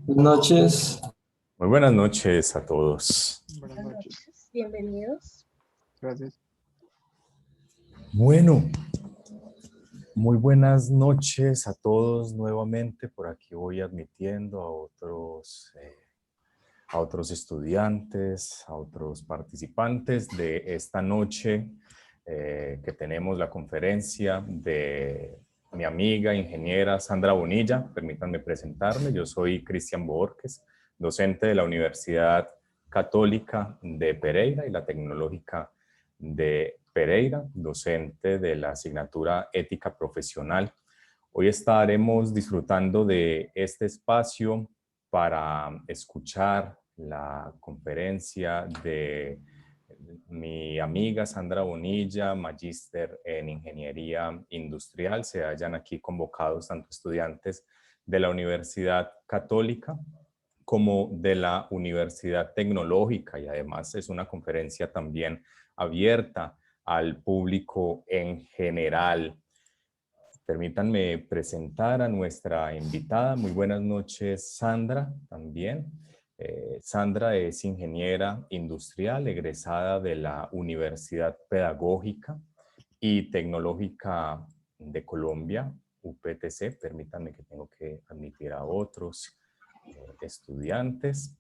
Buenas noches. Muy buenas noches a todos. Buenas noches. Bienvenidos. Gracias. Bueno, muy buenas noches a todos nuevamente. Por aquí voy admitiendo a otros estudiantes, a otros participantes de esta noche que tenemos la conferencia de mi amiga ingeniera Sandra Bonilla. Permítanme presentarme. Yo soy Cristian Borges, docente de la Universidad Católica de Pereira y la Tecnológica de Pereira, docente de la asignatura Ética Profesional. Hoy estaremos disfrutando de este espacio para escuchar la conferencia de mi amiga Sandra Bonilla, magíster en Ingeniería Industrial. Se hallan aquí convocados tanto estudiantes de la Universidad Católica como de la Universidad Tecnológica, y además es una conferencia también abierta al público en general. Permítanme presentar a nuestra invitada. Muy buenas noches, Sandra, también. Sandra es ingeniera industrial, egresada de la Universidad Pedagógica y Tecnológica de Colombia, UPTC. Permítanme que tengo que admitir a otros estudiantes.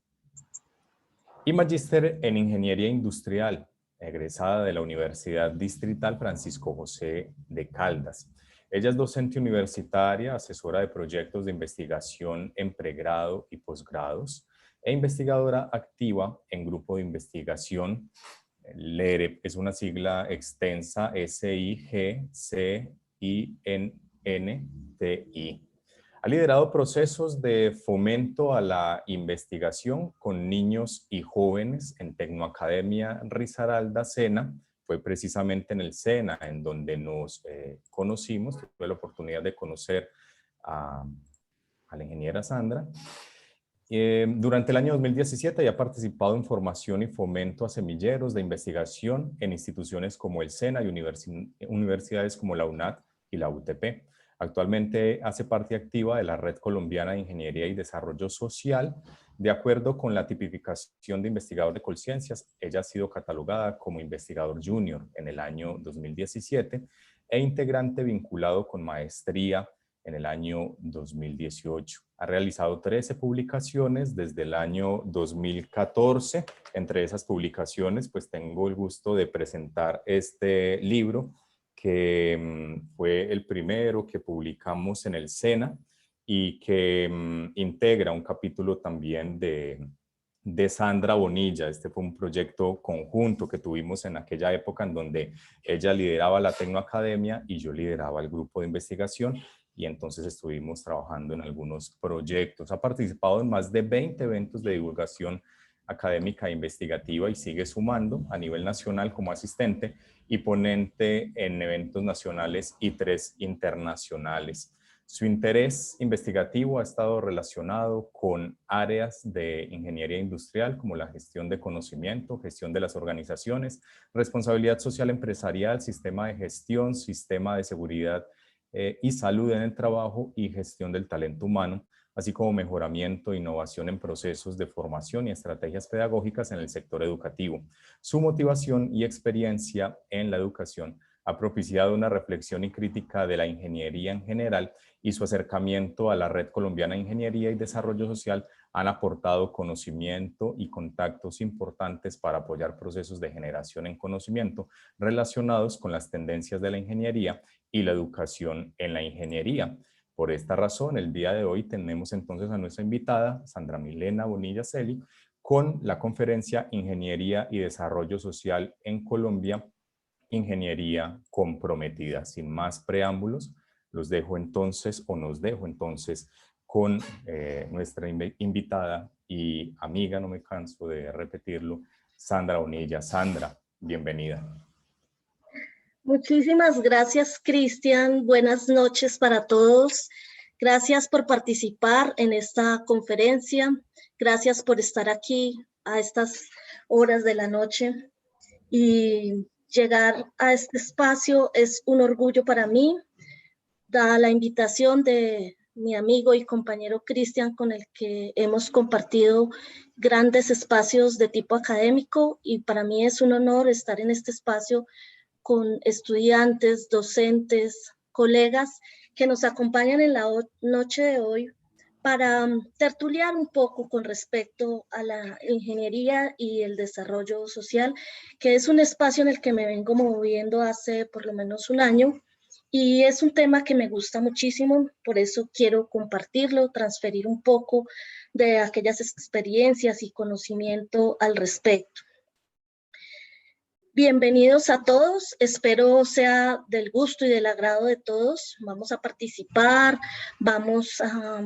Y magíster en Ingeniería Industrial, egresada de la Universidad Distrital Francisco José de Caldas. Ella es docente universitaria, asesora de proyectos de investigación en pregrado y posgrados e investigadora activa en grupo de investigación. LEREP es una sigla extensa, SIGCINNTI. Ha liderado procesos de fomento a la investigación con niños y jóvenes en Tecnoacademia Risaralda Sena. Fue precisamente en el SENA en donde nos conocimos. Tuve la oportunidad de conocer a la ingeniera Sandra. Durante el año 2017 ha participado en formación y fomento a semilleros de investigación en instituciones como el SENA y universidades como la UNAD y la UTP. Actualmente hace parte activa de la Red Colombiana de Ingeniería y Desarrollo Social. De acuerdo con la tipificación de investigador de Colciencias, ella ha sido catalogada como investigador junior en el año 2017 e integrante vinculado con maestría en el año 2018. Ha realizado 13 publicaciones desde el año 2014. Entre esas publicaciones, pues tengo el gusto de presentar este libro, que fue el primero que publicamos en el SENA y que integra un capítulo también de Sandra Bonilla. Este fue un proyecto conjunto que tuvimos en aquella época en donde ella lideraba la Tecnoacademia y yo lideraba el grupo de investigación, y entonces estuvimos trabajando en algunos proyectos. Ha participado en más de 20 eventos de divulgación académica e investigativa y sigue sumando a nivel nacional como asistente y ponente en eventos nacionales y 3 internacionales. Su interés investigativo ha estado relacionado con áreas de ingeniería industrial como la gestión de conocimiento, gestión de las organizaciones, responsabilidad social empresarial, sistema de gestión, sistema de seguridad y salud en el trabajo y gestión del talento humano, así como mejoramiento e innovación en procesos de formación y estrategias pedagógicas en el sector educativo. Su motivación y experiencia en la educación ha propiciado una reflexión y crítica de la ingeniería en general, y su acercamiento a la Red Colombiana de Ingeniería y Desarrollo Social han aportado conocimiento y contactos importantes para apoyar procesos de generación en conocimiento relacionados con las tendencias de la ingeniería y la educación en la ingeniería. Por esta razón, el día de hoy tenemos entonces a nuestra invitada, Sandra Milena Bonilla Celi, con la conferencia Ingeniería y Desarrollo Social en Colombia, Ingeniería Comprometida. Sin más preámbulos, los dejo entonces, o nos dejo entonces, con nuestra invitada y amiga, no me canso de repetirlo, Sandra Bonilla. Sandra, bienvenida. Muchísimas gracias, Cristian. Buenas noches para todos. Gracias por participar en esta conferencia. Gracias por estar aquí a estas horas de la noche. Y llegar a este espacio es un orgullo para mí. dada la invitación de mi amigo y compañero Cristian, con el que hemos compartido grandes espacios de tipo académico, y para mí es un honor estar en este espacio con estudiantes, docentes, colegas que nos acompañan en la noche de hoy para tertuliar un poco con respecto a la ingeniería y el desarrollo social, que es un espacio en el que me vengo moviendo hace por lo menos un año, y es un tema que me gusta muchísimo, por eso quiero compartirlo, transferir un poco de aquellas experiencias y conocimiento al respecto. Bienvenidos a todos, espero sea del gusto y del agrado de todos. Vamos a participar, vamos a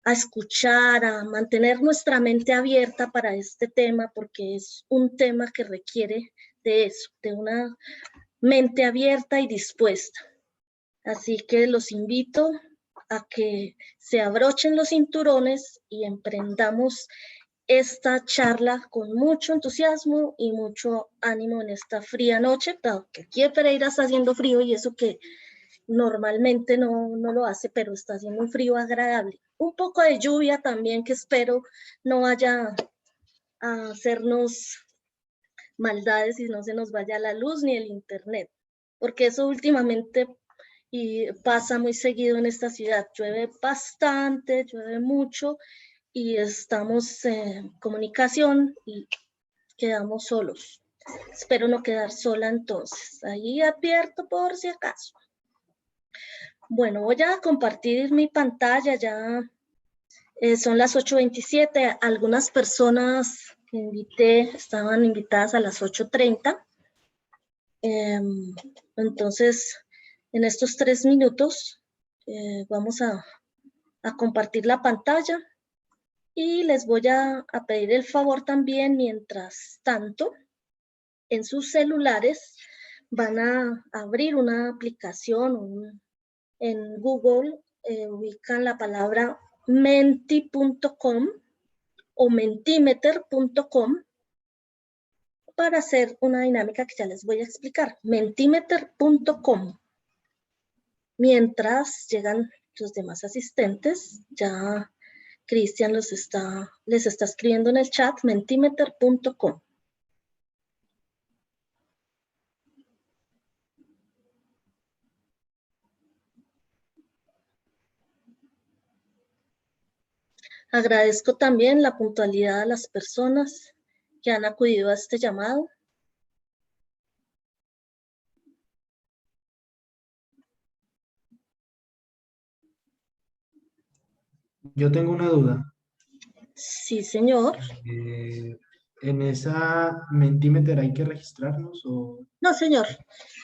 escuchar, a mantener nuestra mente abierta para este tema, porque es un tema que requiere de eso, de una mente abierta y dispuesta. Así que los invito a que se abrochen los cinturones y emprendamos esta charla con mucho entusiasmo y mucho ánimo en esta fría noche, porque aquí en Pereira está haciendo frío, y eso que normalmente no lo hace, pero está haciendo un frío agradable. Un poco de lluvia también, que espero no vaya a hacernos maldades y no se nos vaya la luz ni el internet, porque eso últimamente pasa muy seguido en esta ciudad. Llueve bastante, llueve mucho, y estamos en comunicación y quedamos solos. Espero no quedar sola entonces. Ahí advierto por si acaso. Bueno, voy a compartir mi pantalla, ya son las 8:27. Algunas personas que invité estaban invitadas a las 8:30. Entonces, en estos 3 minutos vamos a compartir la pantalla. Y les voy a pedir el favor también, mientras tanto, en sus celulares van a abrir una aplicación en Google, ubican la palabra menti.com o mentimeter.com para hacer una dinámica que ya les voy a explicar. Mentimeter.com. Mientras llegan los demás asistentes, ya Cristian les está escribiendo en el chat, mentimeter.com. Agradezco también la puntualidad de las personas que han acudido a este llamado. Yo tengo una duda. Sí, señor. ¿En esa Mentimeter hay que registrarnos o...? No, señor.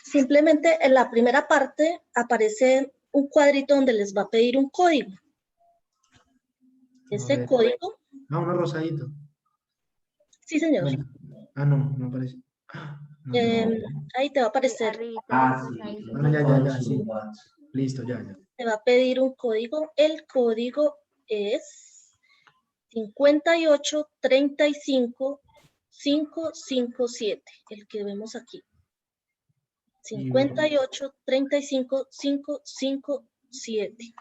Simplemente en la primera parte aparece un cuadrito donde les va a pedir un código. Ese código... Ah, uno rosadito. Sí, señor. Bueno. Ah, no aparece. No. Ahí te va a aparecer. Sí. Ya, sí. Listo, ya. Te va a pedir un código. El código es 5835557, el que vemos aquí. 5835557.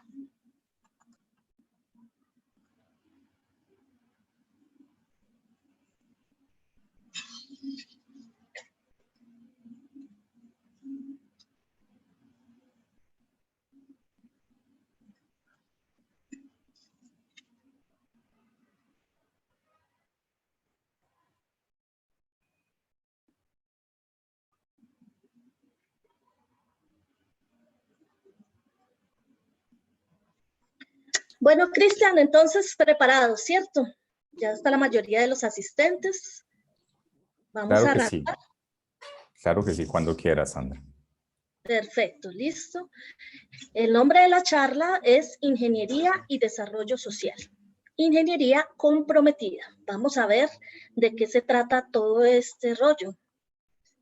Bueno, Cristian, entonces preparado, ¿cierto? Ya está la mayoría de los asistentes. Vamos a arrancar. Sí. Claro que sí, cuando quieras, Sandra. Perfecto, listo. El nombre de la charla es Ingeniería y Desarrollo Social. Ingeniería comprometida. Vamos a ver de qué se trata todo este rollo.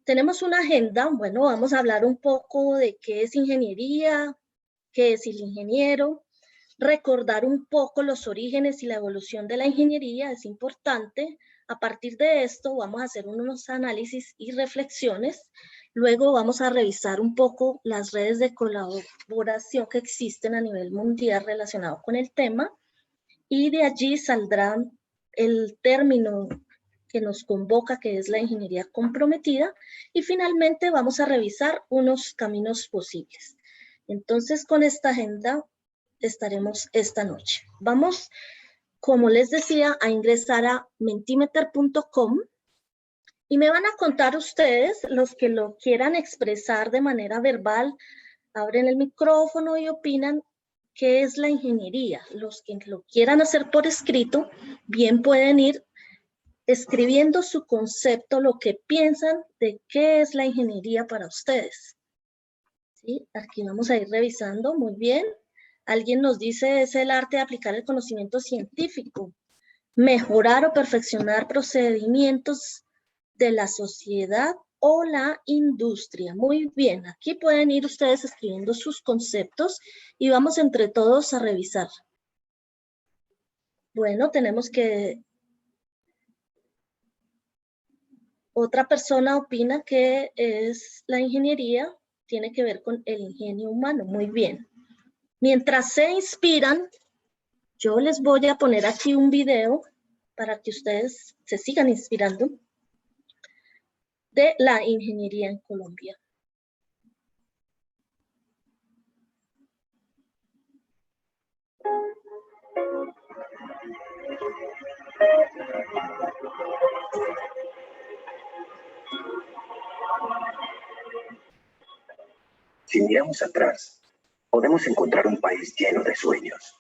Tenemos una agenda. Bueno, vamos a hablar un poco de qué es ingeniería, qué es el ingeniero, recordar un poco los orígenes y la evolución de la ingeniería es importante. A partir de esto vamos a hacer unos análisis y reflexiones. Luego vamos a revisar un poco las redes de colaboración que existen a nivel mundial relacionado con el tema, y de allí saldrá el término que nos convoca, que es la ingeniería comprometida, y finalmente vamos a revisar unos caminos posibles. Entonces, con esta agenda estaremos esta noche. Vamos, como les decía, a ingresar a mentimeter.com y me van a contar ustedes, los que lo quieran expresar de manera verbal, abren el micrófono y opinan qué es la ingeniería. Los que lo quieran hacer por escrito, bien pueden ir escribiendo su concepto, lo que piensan de qué es la ingeniería para ustedes. ¿Sí? Aquí vamos a ir revisando, muy bien. Alguien nos dice, es el arte de aplicar el conocimiento científico, mejorar o perfeccionar procedimientos de la sociedad o la industria. Muy bien, aquí pueden ir ustedes escribiendo sus conceptos y vamos entre todos a revisar. Bueno, tenemos que... Otra persona opina que es la ingeniería, tiene que ver con el ingenio humano. Muy bien. Mientras se inspiran, yo les voy a poner aquí un video para que ustedes se sigan inspirando de la ingeniería en Colombia. Si miramos atrás, podemos encontrar un país lleno de sueños,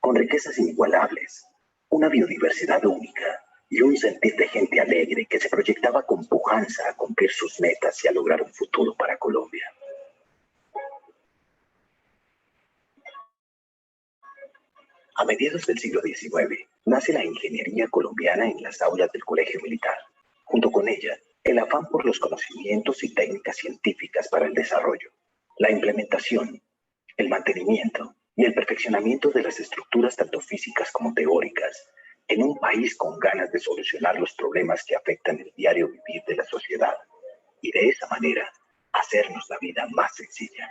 con riquezas inigualables, una biodiversidad única y un sentir de gente alegre que se proyectaba con pujanza a cumplir sus metas y a lograr un futuro para Colombia. A mediados del siglo XIX, nace la ingeniería colombiana en las aulas del Colegio Militar. Junto con ella, el afán por los conocimientos y técnicas científicas para el desarrollo, la implementación, el mantenimiento y el perfeccionamiento de las estructuras tanto físicas como teóricas, en un país con ganas de solucionar los problemas que afectan el diario vivir de la sociedad y de esa manera hacernos la vida más sencilla.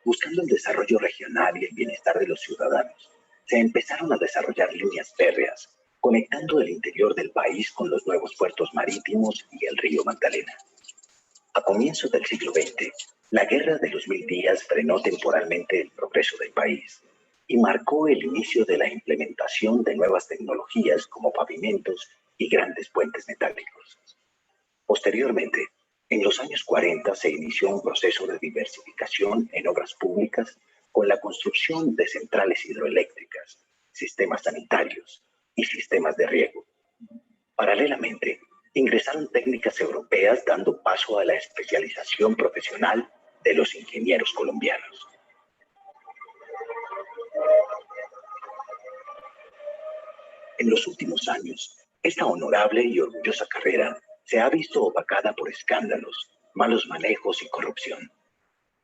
Buscando el desarrollo regional y el bienestar de los ciudadanos, se empezaron a desarrollar líneas férreas, conectando el interior del país con los nuevos puertos marítimos y el río Magdalena. A comienzos del siglo XX, la Guerra de los 1000 días frenó temporalmente el progreso del país y marcó el inicio de la implementación de nuevas tecnologías como pavimentos y grandes puentes metálicos. Posteriormente, en los años 40 se inició un proceso de diversificación en obras públicas con la construcción de centrales hidroeléctricas, sistemas sanitarios y sistemas de riego. Paralelamente, ingresaron técnicas europeas dando paso a la especialización profesional de los ingenieros colombianos. En los últimos años, esta honorable y orgullosa carrera se ha visto opacada por escándalos, malos manejos y corrupción,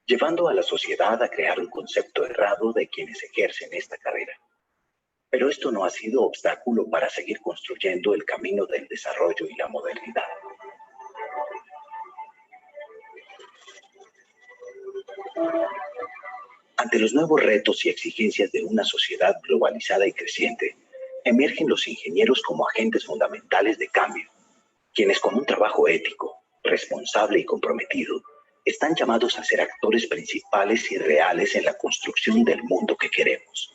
llevando a la sociedad a crear un concepto errado de quienes ejercen esta carrera. Pero esto no ha sido obstáculo para seguir construyendo el camino del desarrollo y la modernidad. Ante los nuevos retos y exigencias de una sociedad globalizada y creciente, emergen los ingenieros como agentes fundamentales de cambio, quienes con un trabajo ético, responsable y comprometido, están llamados a ser actores principales y reales en la construcción del mundo que queremos.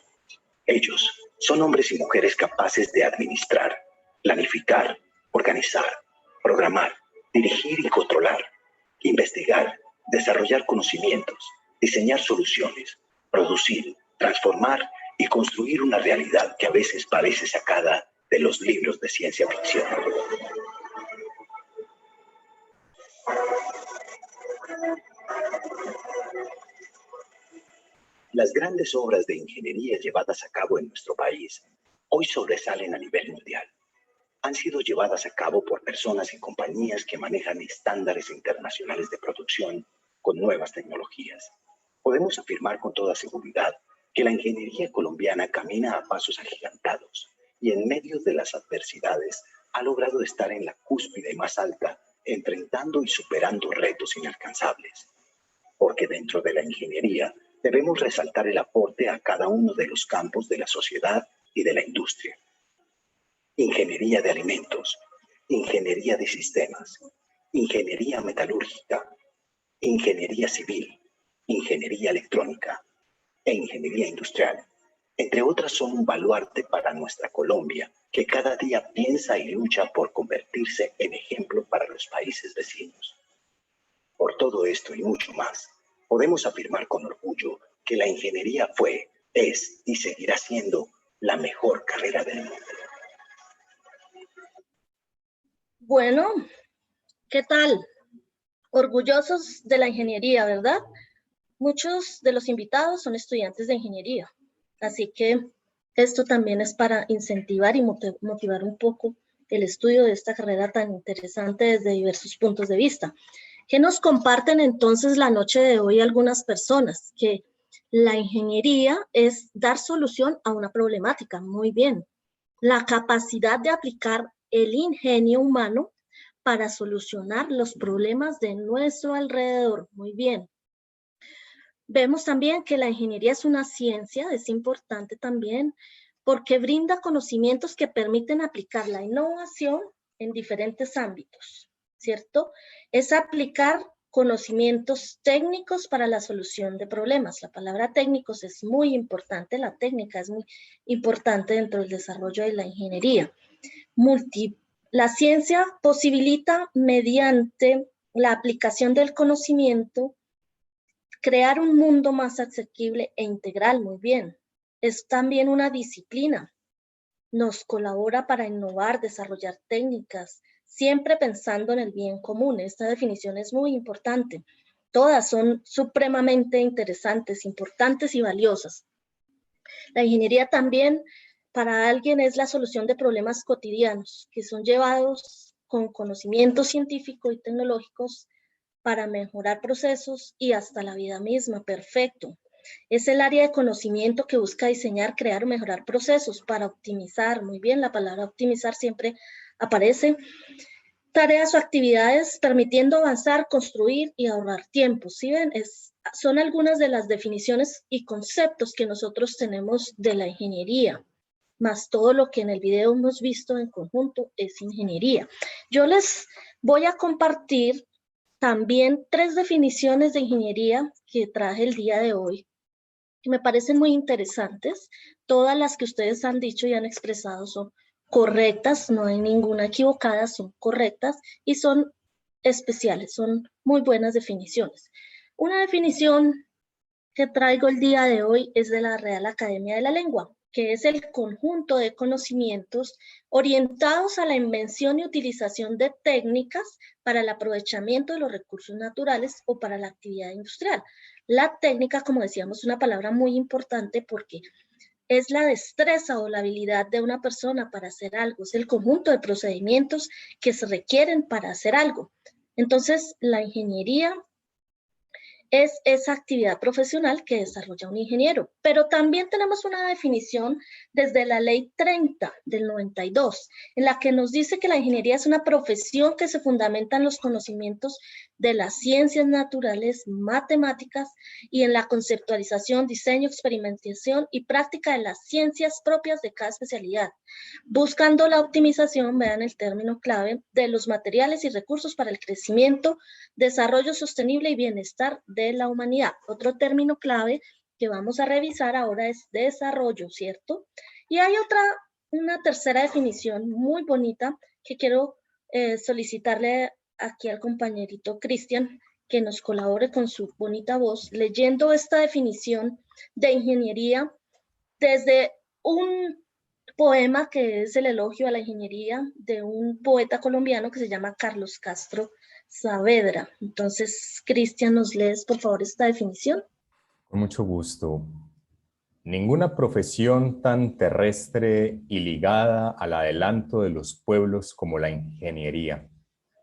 Ellos son hombres y mujeres capaces de administrar, planificar, organizar, programar, dirigir y controlar, investigar, desarrollar conocimientos, diseñar soluciones, producir, transformar y construir una realidad que a veces parece sacada de los libros de ciencia ficción. Las grandes obras de ingeniería llevadas a cabo en nuestro país hoy sobresalen a nivel mundial. Han sido llevadas a cabo por personas y compañías que manejan estándares internacionales de producción con nuevas tecnologías. Podemos afirmar con toda seguridad que la ingeniería colombiana camina a pasos agigantados y en medio de las adversidades ha ha logrado estar en la cúspide más alta, enfrentando y superando retos inalcanzables. Porque dentro de la ingeniería debemos resaltar el aporte a cada uno de los campos de la sociedad y de la industria. Ingeniería de alimentos, ingeniería de sistemas, ingeniería metalúrgica, ingeniería civil, ingeniería electrónica e ingeniería industrial, entre otras, son un baluarte para nuestra Colombia, que cada día piensa y lucha por convertirse en ejemplo para los países vecinos. Por todo esto y mucho más, podemos afirmar con orgullo que la ingeniería fue, es y seguirá siendo la mejor carrera del mundo. Bueno, ¿qué tal? Orgullosos de la ingeniería, ¿verdad? Muchos de los invitados son estudiantes de ingeniería, así que esto también es para incentivar y motivar un poco el estudio de esta carrera tan interesante desde diversos puntos de vista. ¿Qué nos comparten entonces la noche de hoy algunas personas? Que la ingeniería es dar solución a una problemática, muy bien. La capacidad de aplicar el ingenio humano para solucionar los problemas de nuestro alrededor, muy bien. Vemos también que la ingeniería es una ciencia, es importante también, porque brinda conocimientos que permiten aplicar la innovación en diferentes ámbitos, ¿cierto? Es aplicar conocimientos técnicos para la solución de problemas. La palabra técnicos es muy importante, la técnica es muy importante dentro del desarrollo de la ingeniería. La ciencia posibilita, mediante la aplicación del conocimiento, crear un mundo más asequible e integral, muy bien. Es también una disciplina. Nos colabora para innovar, desarrollar técnicas, siempre pensando en el bien común. Esta definición es muy importante. Todas son supremamente interesantes, importantes y valiosas. La ingeniería también para alguien es la solución de problemas cotidianos que son llevados con conocimientos científicos y tecnológicos para mejorar procesos y hasta la vida misma. Perfecto. Es el área de conocimiento que busca diseñar, crear o mejorar procesos para optimizar. Muy bien, la palabra optimizar siempre aparece. Tareas o actividades permitiendo avanzar, construir y ahorrar tiempo. ¿Sí ven? Son algunas de las definiciones y conceptos que nosotros tenemos de la ingeniería, más todo lo que en el video hemos visto en conjunto es ingeniería. Yo les voy a compartir también 3 definiciones de ingeniería que traje el día de hoy, que me parecen muy interesantes. Todas las que ustedes han dicho y han expresado son correctas, no hay ninguna equivocada, son correctas y son especiales, son muy buenas definiciones. Una definición que traigo el día de hoy es de la Real Academia de la Lengua, que es el conjunto de conocimientos orientados a la invención y utilización de técnicas para el aprovechamiento de los recursos naturales o para la actividad industrial. La técnica, como decíamos, es una palabra muy importante porque es la destreza o la habilidad de una persona para hacer algo, es el conjunto de procedimientos que se requieren para hacer algo. Entonces, la ingeniería es esa actividad profesional que desarrolla un ingeniero. Pero también tenemos una definición desde la Ley 30 del 92, en la que nos dice que la ingeniería es una profesión que se fundamenta en los conocimientos de las ciencias naturales, matemáticas y en la conceptualización, diseño, experimentación y práctica de las ciencias propias de cada especialidad, buscando la optimización, vean el término clave, de los materiales y recursos para el crecimiento, desarrollo sostenible y bienestar de la humanidad. Otro término clave que vamos a revisar ahora es desarrollo, ¿cierto? Y hay una tercera definición muy bonita que quiero solicitarle aquí al compañerito Cristian que nos colabore con su bonita voz leyendo esta definición de ingeniería desde un poema que es el elogio a la ingeniería de un poeta colombiano que se llama Carlos Castro Saavedra. Entonces, Cristian, ¿nos lees por favor esta definición? Con mucho gusto. Ninguna profesión tan terrestre y ligada al adelanto de los pueblos como la ingeniería.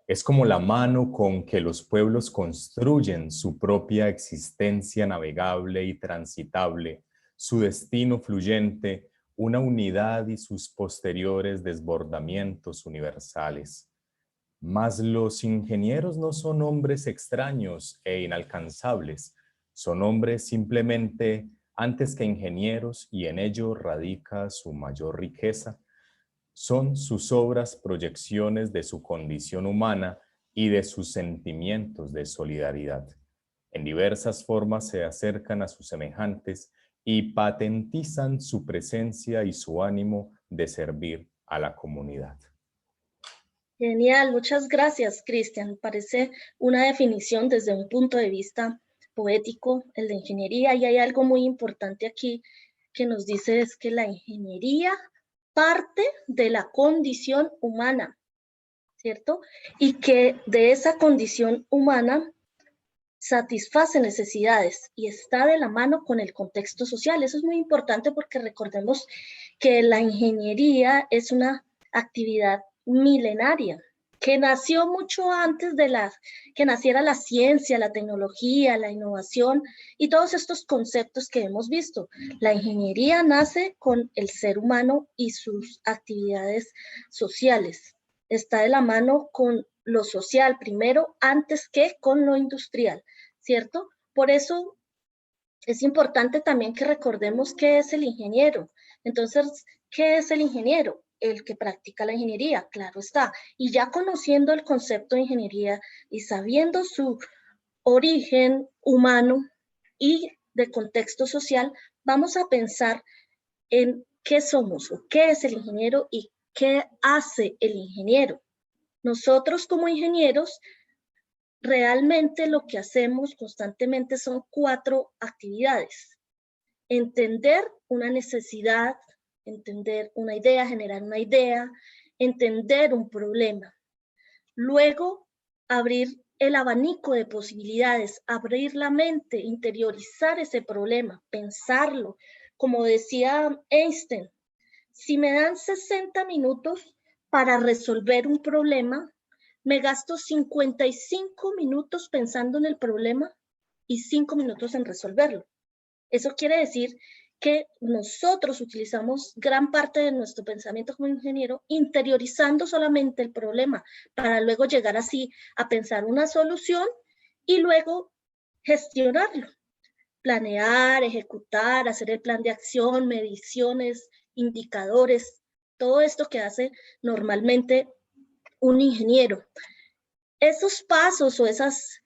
Es como la mano con que los pueblos construyen su propia existencia navegable y transitable, su destino fluyente, una unidad y sus posteriores desbordamientos universales. Mas los ingenieros no son hombres extraños e inalcanzables, son hombres simplemente antes que ingenieros, y en ello radica su mayor riqueza. Son sus obras proyecciones de su condición humana y de sus sentimientos de solidaridad. En diversas formas se acercan a sus semejantes y patentizan su presencia y su ánimo de servir a la comunidad. Genial, muchas gracias, Cristian. Parece una definición desde un punto de vista poético, el de ingeniería, y hay algo muy importante aquí que nos dice es que la ingeniería parte de la condición humana, ¿cierto? Y que de esa condición humana satisface necesidades y está de la mano con el contexto social. Eso es muy importante porque recordemos que la ingeniería es una actividad milenaria que nació mucho antes de que naciera la ciencia, la tecnología, la innovación y todos estos conceptos que hemos visto. La ingeniería nace con el ser humano y sus actividades sociales. Está de la mano con lo social primero antes que con lo industrial, ¿cierto? Por eso es importante también que recordemos qué es el ingeniero. Entonces, ¿qué es el ingeniero? El que practica la ingeniería, claro está. Y ya conociendo el concepto de ingeniería y sabiendo su origen humano y de contexto social, vamos a pensar en qué somos o qué es el ingeniero y qué hace el ingeniero. Nosotros como ingenieros, realmente lo que hacemos constantemente son 4 actividades. Entender una necesidad, entender una idea, generar una idea, entender un problema. Luego, abrir el abanico de posibilidades, abrir la mente, interiorizar ese problema, pensarlo. Como decía Einstein, si me dan 60 minutos para resolver un problema, me gasto 55 minutos pensando en el problema y 5 minutos en resolverlo. Eso quiere decir que nosotros utilizamos gran parte de nuestro pensamiento como ingeniero interiorizando solamente el problema para luego llegar así a pensar una solución y luego gestionarlo, planear, ejecutar, hacer el plan de acción, mediciones, indicadores, todo esto que hace normalmente un ingeniero. Esos pasos o esas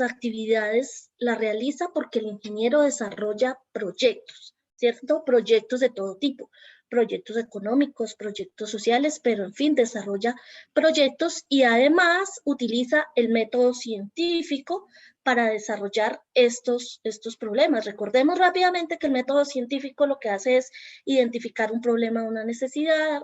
actividades las realiza porque el ingeniero desarrolla proyectos, ¿cierto? Proyectos de todo tipo, proyectos económicos, proyectos sociales, pero en fin, desarrolla proyectos y además utiliza el método científico para desarrollar estos problemas. Recordemos rápidamente que el método científico lo que hace es identificar un problema, una necesidad,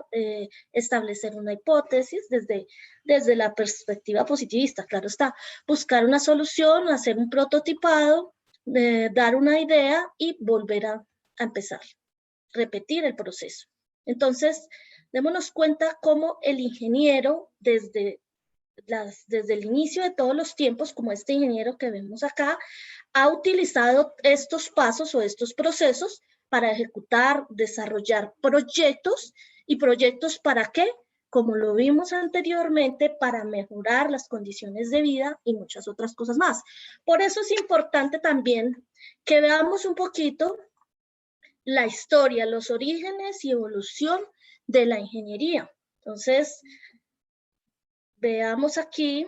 establecer una hipótesis desde la perspectiva positivista, claro está, buscar una solución, hacer un prototipado, dar una idea y volver a empezar, repetir el proceso. Entonces, démonos cuenta cómo el ingeniero desde el inicio de todos los tiempos, como este ingeniero que vemos acá, ha utilizado estos pasos o estos procesos para ejecutar, desarrollar proyectos. ¿Y proyectos para qué? Como lo vimos anteriormente, para mejorar las condiciones de vida y muchas otras cosas más. Por eso es importante también que veamos un poquito la historia, los orígenes y evolución de la ingeniería. Entonces, veamos aquí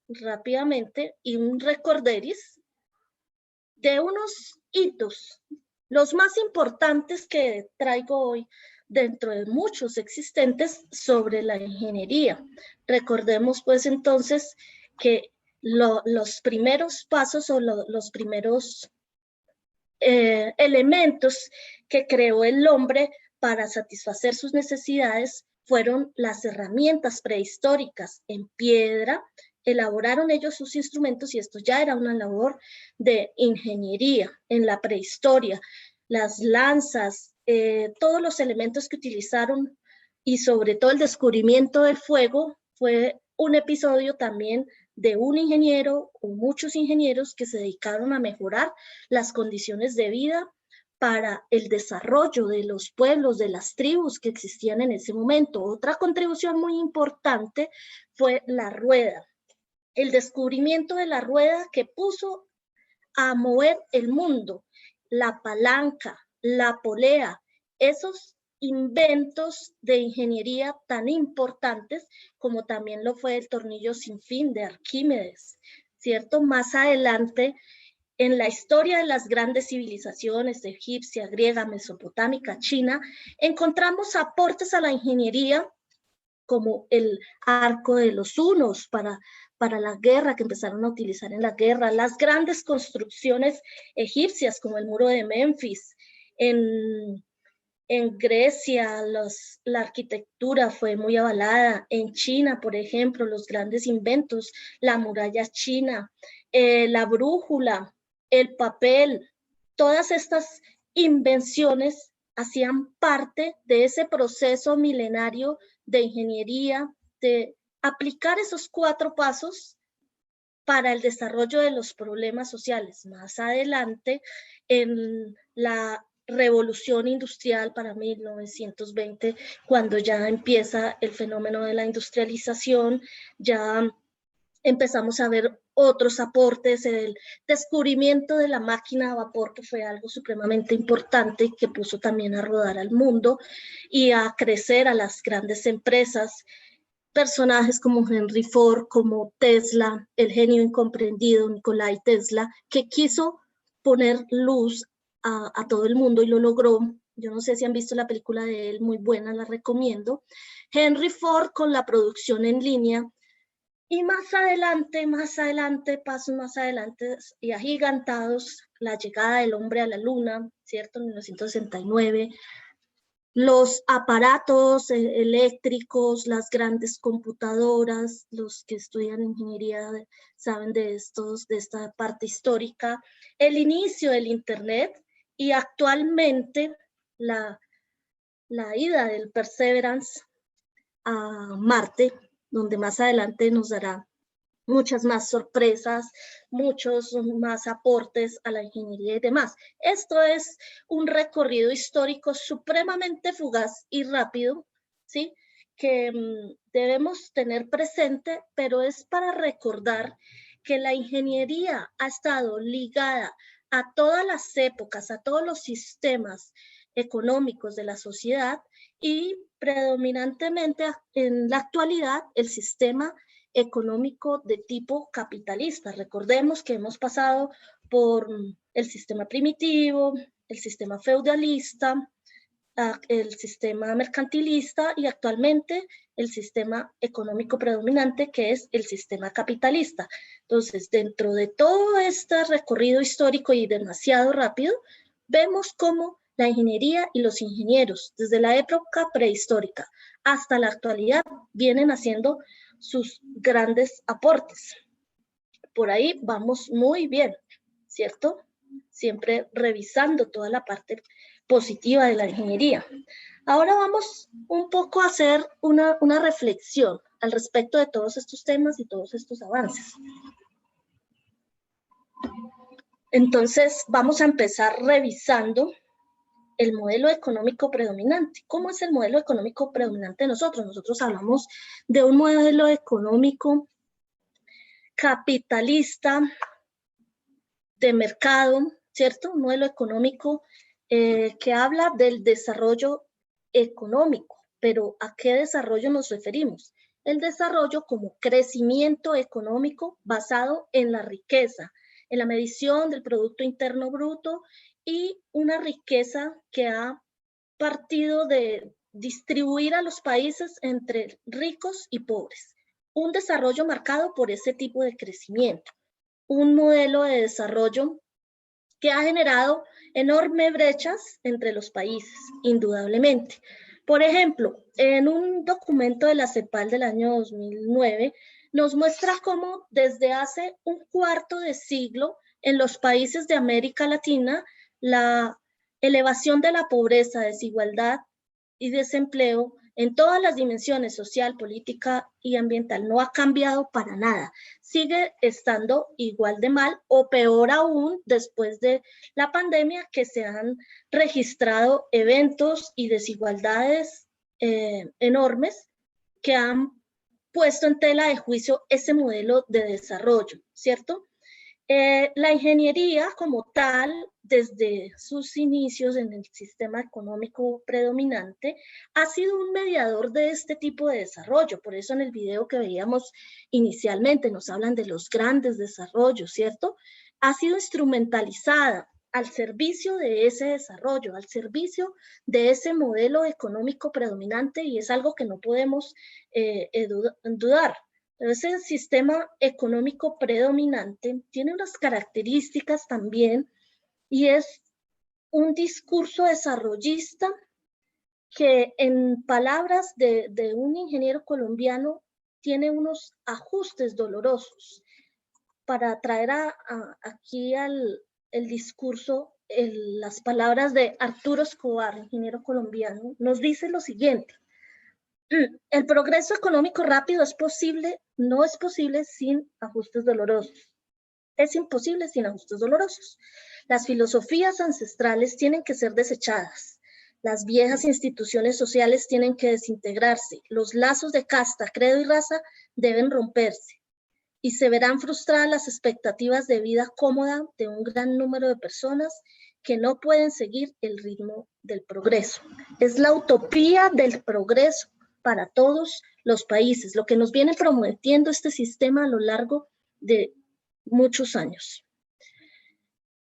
rápidamente y un recorderis de unos hitos, los más importantes que traigo hoy dentro de muchos existentes sobre la ingeniería. Recordemos pues entonces que los primeros pasos o los primeros elementos que creó el hombre para satisfacer sus necesidades fueron las herramientas prehistóricas en piedra. Elaboraron ellos sus instrumentos y esto ya era una labor de ingeniería en la prehistoria. Las lanzas, todos los elementos que utilizaron y sobre todo el descubrimiento del fuego fue un episodio también de un ingeniero o muchos ingenieros que se dedicaron a mejorar las condiciones de vida para el desarrollo de los pueblos, de las tribus que existían en ese momento. Otra contribución muy importante fue la rueda, el descubrimiento de la rueda que puso a mover el mundo, la palanca, la polea, esos inventos de ingeniería tan importantes como también lo fue el tornillo sin fin de Arquímedes, ¿cierto? Más adelante, en la historia de las grandes civilizaciones egipcia, griega, mesopotámica, china, encontramos aportes a la ingeniería como el arco de los hunos para la guerra, que empezaron a utilizar en la guerra, las grandes construcciones egipcias como el muro de Memphis. En Grecia la arquitectura fue muy avalada. En China, por ejemplo, los grandes inventos, la muralla china, la brújula, el papel, todas estas invenciones hacían parte de ese proceso milenario de ingeniería, de aplicar esos 4 pasos para el desarrollo de los problemas sociales. Más adelante, en la revolución industrial para 1920, cuando ya empieza el fenómeno de la industrialización, ya empezamos a ver otros aportes, el descubrimiento de la máquina a vapor, que fue algo supremamente importante, que puso también a rodar al mundo y a crecer a las grandes empresas. Personajes como Henry Ford, como Tesla, el genio incomprendido Nikolai Tesla, que quiso poner luz a todo el mundo y lo logró. Yo no sé si han visto la película de él, muy buena, la recomiendo. Henry Ford con la producción en línea. Y más adelante, pasos más adelante y agigantados, la llegada del hombre a la luna, ¿cierto? En 1969. Los aparatos eléctricos, las grandes computadoras, los que estudian ingeniería saben de esta parte histórica, el inicio del Internet y actualmente la ida del Perseverance a Marte, donde más adelante nos dará muchas más sorpresas, muchos más aportes a la ingeniería y demás. Esto es un recorrido histórico supremamente fugaz y rápido, ¿sí? Que debemos tener presente, pero es para recordar que la ingeniería ha estado ligada a todas las épocas, a todos los sistemas económicos de la sociedad y predominantemente en la actualidad el sistema económico de tipo capitalista. Recordemos que hemos pasado por el sistema primitivo, el sistema feudalista, el sistema mercantilista y actualmente el sistema económico predominante, que es el sistema capitalista. Entonces, dentro de todo este recorrido histórico y demasiado rápido, vemos cómo la ingeniería y los ingenieros, desde la época prehistórica hasta la actualidad, vienen haciendo sus grandes aportes. Por ahí vamos muy bien, ¿cierto? Siempre revisando toda la parte positiva de la ingeniería. Ahora vamos un poco a hacer una reflexión al respecto de todos estos temas y todos estos avances. Entonces, vamos a empezar revisando el modelo económico predominante. ¿Cómo es el modelo económico predominante de nosotros? Nosotros hablamos de un modelo económico capitalista de mercado, ¿cierto? Un modelo económico que habla del desarrollo económico. Pero ¿a qué desarrollo nos referimos? El desarrollo como crecimiento económico basado en la riqueza, en la medición del Producto Interno Bruto y una riqueza que ha partido de distribuir a los países entre ricos y pobres. Un desarrollo marcado por ese tipo de crecimiento. Un modelo de desarrollo que ha generado enormes brechas entre los países, indudablemente. Por ejemplo, en un documento de la CEPAL del año 2009, nos muestra cómo desde hace un cuarto de siglo en los países de América Latina, la elevación de la pobreza, desigualdad y desempleo en todas las dimensiones, social, política y ambiental. No ha cambiado para nada. Sigue estando igual de mal o peor aún después de la pandemia, que se han registrado eventos y desigualdades enormes que han puesto en tela de juicio ese modelo de desarrollo, ¿cierto? La ingeniería como tal, desde sus inicios en el sistema económico predominante, ha sido un mediador de este tipo de desarrollo. Por eso en el video que veíamos inicialmente nos hablan de los grandes desarrollos, ¿cierto? Ha sido instrumentalizada al servicio de ese desarrollo, al servicio de ese modelo económico predominante, y es algo que no podemos dudar. Ese sistema económico predominante tiene unas características también, y es un discurso desarrollista que, en palabras de un ingeniero colombiano, tiene unos ajustes dolorosos. Para traer aquí el discurso, las palabras de Arturo Escobar, ingeniero colombiano, nos dice lo siguiente: el progreso económico rápido es posible, no es posible sin ajustes dolorosos. Es imposible sin ajustes dolorosos. Las filosofías ancestrales tienen que ser desechadas. Las viejas instituciones sociales tienen que desintegrarse. Los lazos de casta, credo y raza deben romperse. Y se verán frustradas las expectativas de vida cómoda de un gran número de personas que no pueden seguir el ritmo del progreso. Es la utopía del progreso para todos los países, lo que nos viene prometiendo este sistema a lo largo de muchos años.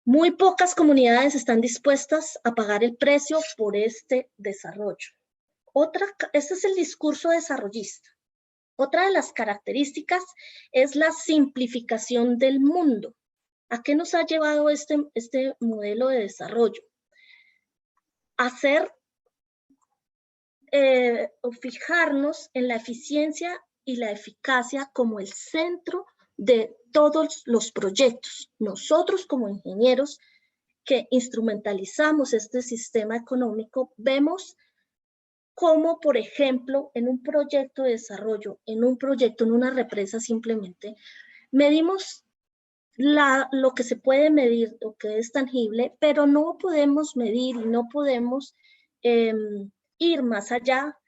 Muy pocas comunidades están dispuestas a pagar el precio por este desarrollo. Este es el discurso desarrollista. Otra de las características es la simplificación del mundo. ¿A qué nos ha llevado este modelo de desarrollo? O fijarnos en la eficiencia y la eficacia como el centro de todos los proyectos. Nosotros, como ingenieros que instrumentalizamos este sistema económico, vemos cómo, por ejemplo, en un proyecto de desarrollo, en una represa simplemente, medimos lo que se puede medir, lo que es tangible, pero no podemos medir y no podemos ir más allá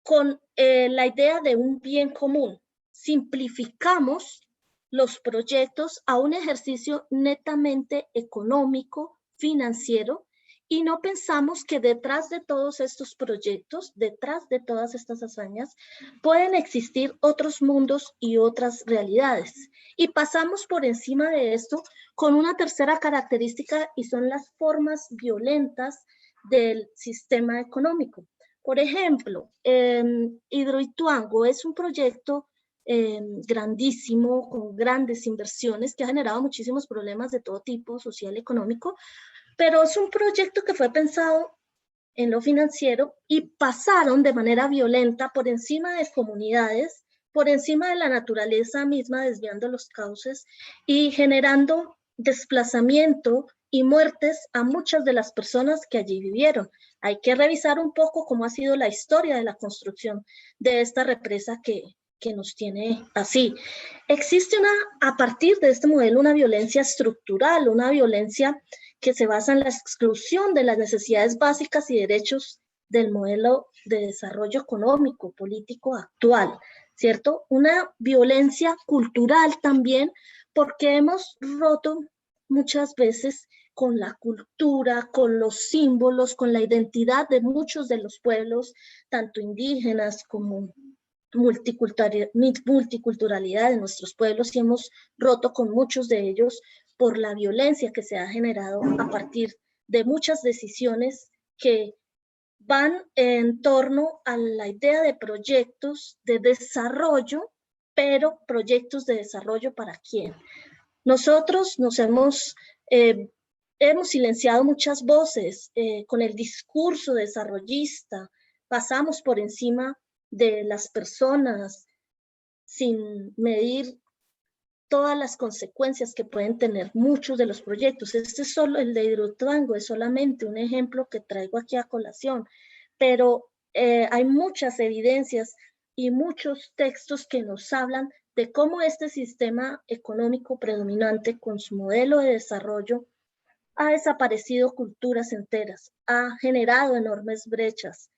con la idea de un bien común. Simplificamos los proyectos a un ejercicio netamente económico, financiero, y no pensamos que detrás de todos estos proyectos, detrás de todas estas hazañas, pueden existir otros mundos y otras realidades. Y pasamos por encima de esto con una tercera característica, y son las formas violentas del sistema económico. Por ejemplo, Hidroituango es un proyecto grandísimo, con grandes inversiones, que ha generado muchísimos problemas de todo tipo, social, económico, pero es un proyecto que fue pensado en lo financiero y pasaron de manera violenta por encima de comunidades, por encima de la naturaleza misma, desviando los cauces y generando desplazamiento y muertes a muchas de las personas que allí vivieron. Hay que revisar un poco cómo ha sido la historia de la construcción de esta represa que nos tiene así. Existe a partir de este modelo, una violencia estructural, una violencia que se basa en la exclusión de las necesidades básicas y derechos del modelo de desarrollo económico, político actual, ¿cierto? Una violencia cultural también, porque hemos roto muchas veces con la cultura, con los símbolos, con la identidad de muchos de los pueblos, tanto indígenas como multiculturalidad de nuestros pueblos, y hemos roto con muchos de ellos por la violencia que se ha generado a partir de muchas decisiones que van en torno a la idea de proyectos de desarrollo, pero proyectos de desarrollo ¿para quién? Nosotros hemos silenciado muchas voces con el discurso desarrollista, pasamos por encima de las personas sin medir todas las consecuencias que pueden tener muchos de los proyectos. Este es solo el de Hidroituango, es solamente un ejemplo que traigo aquí a colación, pero hay muchas evidencias y muchos textos que nos hablan de cómo este sistema económico predominante con su modelo de desarrollo ha desaparecido culturas enteras, ha generado enormes brechas,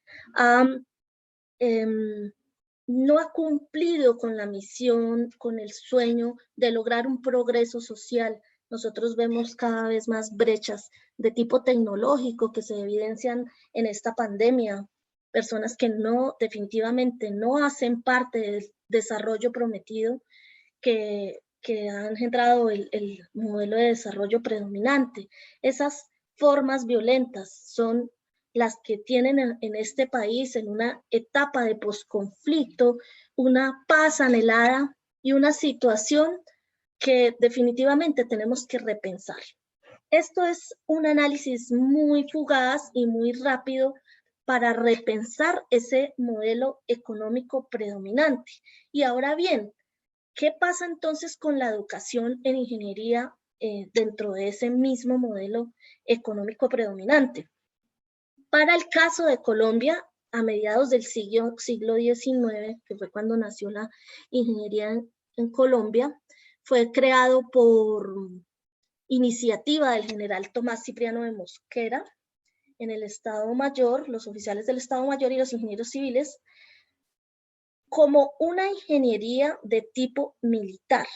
no ha cumplido con la misión, con el sueño de lograr un progreso social. Nosotros vemos cada vez más brechas de tipo tecnológico que se evidencian en esta pandemia. Personas que definitivamente no hacen parte del desarrollo prometido, que han generado el modelo de desarrollo predominante. Esas formas violentas son las que tienen en este país, en una etapa de posconflicto, una paz anhelada y una situación que definitivamente tenemos que repensar. Esto es un análisis muy fugaz y muy rápido para repensar ese modelo económico predominante. Y ahora bien, ¿qué pasa entonces con la educación en ingeniería dentro de ese mismo modelo económico predominante? Para el caso de Colombia, a mediados del siglo XIX, que fue cuando nació la ingeniería en Colombia, fue creado por iniciativa del general Tomás Cipriano de Mosquera en el Estado Mayor, los oficiales del Estado Mayor y los ingenieros civiles, como una ingeniería de tipo militar,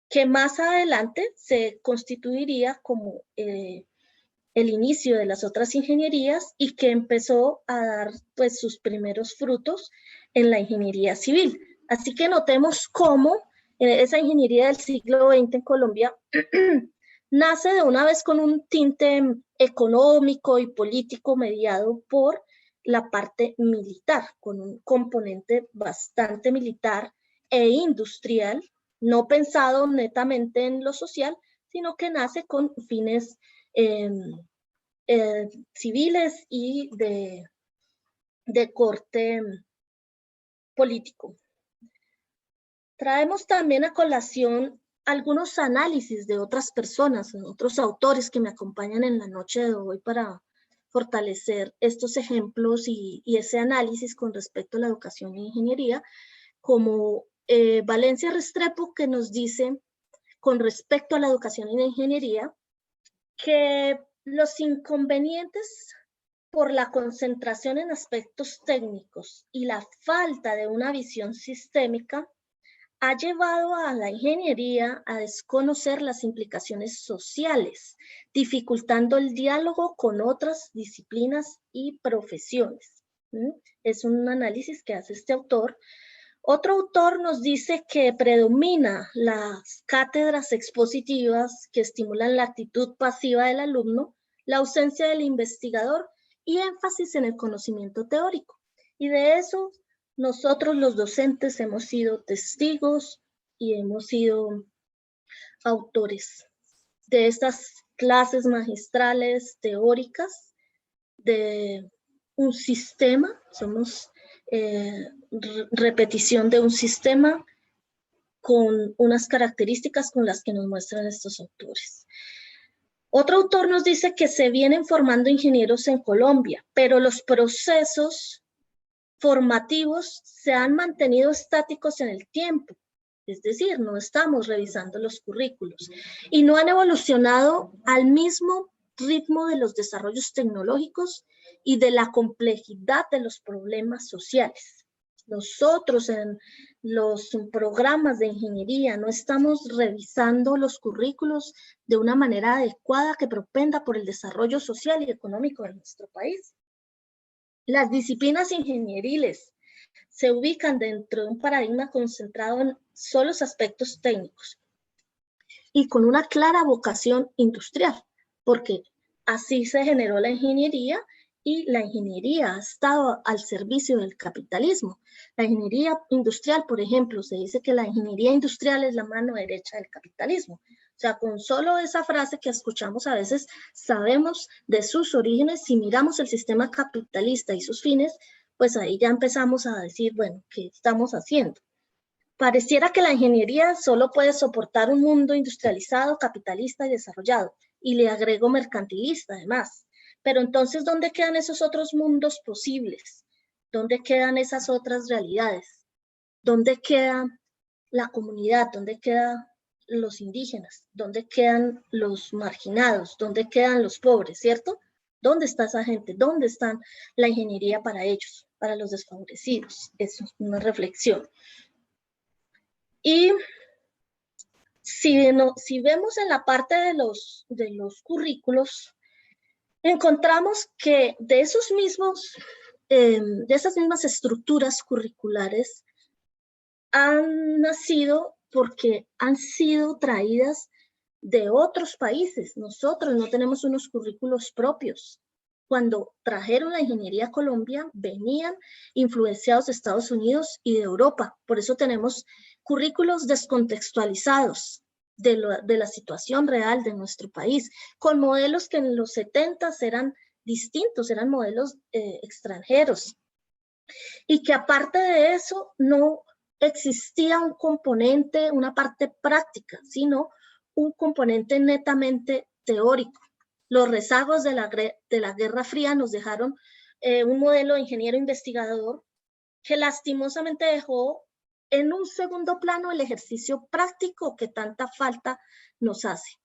que más adelante se constituiría como el inicio de las otras ingenierías y que empezó a dar pues sus primeros frutos en la ingeniería civil. Así que notemos cómo esa ingeniería del siglo XX en Colombia nace de una vez con un tinte económico y político mediado por la parte militar, con un componente bastante militar e industrial, no pensado netamente en lo social, sino que nace con fines civiles y de corte político. Traemos también a colación algunos análisis de otras personas, otros autores que me acompañan en la noche de hoy para fortalecer estos ejemplos y ese análisis con respecto a la educación e ingeniería, como Valencia Restrepo, que nos dice con respecto a la educación y la ingeniería que los inconvenientes por la concentración en aspectos técnicos y la falta de una visión sistémica ha llevado a la ingeniería a desconocer las implicaciones sociales, dificultando el diálogo con otras disciplinas y profesiones. Es un análisis que hace este autor. Otro autor nos dice que predomina las cátedras expositivas que estimulan la actitud pasiva del alumno, la ausencia del investigador y énfasis en el conocimiento teórico. Y de eso nosotros los docentes hemos sido testigos y hemos sido autores de estas clases magistrales teóricas de un sistema, somos repetición de un sistema con unas características con las que nos muestran estos autores. Otro autor nos dice que se vienen formando ingenieros en Colombia, pero los procesos formativos se han mantenido estáticos en el tiempo, es decir, no estamos revisando los currículos y no han evolucionado al mismo ritmo de los desarrollos tecnológicos y de la complejidad de los problemas sociales. Nosotros en los programas de ingeniería no estamos revisando los currículos de una manera adecuada que propenda por el desarrollo social y económico de nuestro país. Las disciplinas ingenieriles se ubican dentro de un paradigma concentrado en solos aspectos técnicos y con una clara vocación industrial, porque así se generó la ingeniería y la ingeniería ha estado al servicio del capitalismo. La ingeniería industrial, por ejemplo, se dice que la ingeniería industrial es la mano derecha del capitalismo. O sea, con solo esa frase que escuchamos a veces, sabemos de sus orígenes. Si miramos el sistema capitalista y sus fines, pues ahí ya empezamos a decir, bueno, ¿qué estamos haciendo? Pareciera que la ingeniería solo puede soportar un mundo industrializado, capitalista y desarrollado, y le agrego mercantilista además. Pero entonces, ¿dónde quedan esos otros mundos posibles? ¿Dónde quedan esas otras realidades? ¿Dónde queda la comunidad? ¿Dónde quedan los indígenas? ¿Dónde quedan los marginados? ¿Dónde quedan los pobres? ¿Cierto? ¿Dónde está esa gente? ¿Dónde está la ingeniería para ellos, para los desfavorecidos? Eso es una reflexión. Y si vemos en la parte de los currículos, encontramos que de esas mismas estructuras curriculares han nacido porque han sido traídas de otros países. Nosotros no tenemos unos currículos propios. Cuando trajeron la ingeniería a Colombia, venían influenciados de Estados Unidos y de Europa. Por eso tenemos currículos descontextualizados de la situación real de nuestro país, con modelos que en los 70 eran distintos, eran modelos extranjeros. Y que aparte de eso, no existía un componente, una parte práctica, sino un componente netamente teórico. Los rezagos de la Guerra Fría nos dejaron un modelo de ingeniero investigador que lastimosamente dejó en un segundo plano el ejercicio práctico que tanta falta nos hace.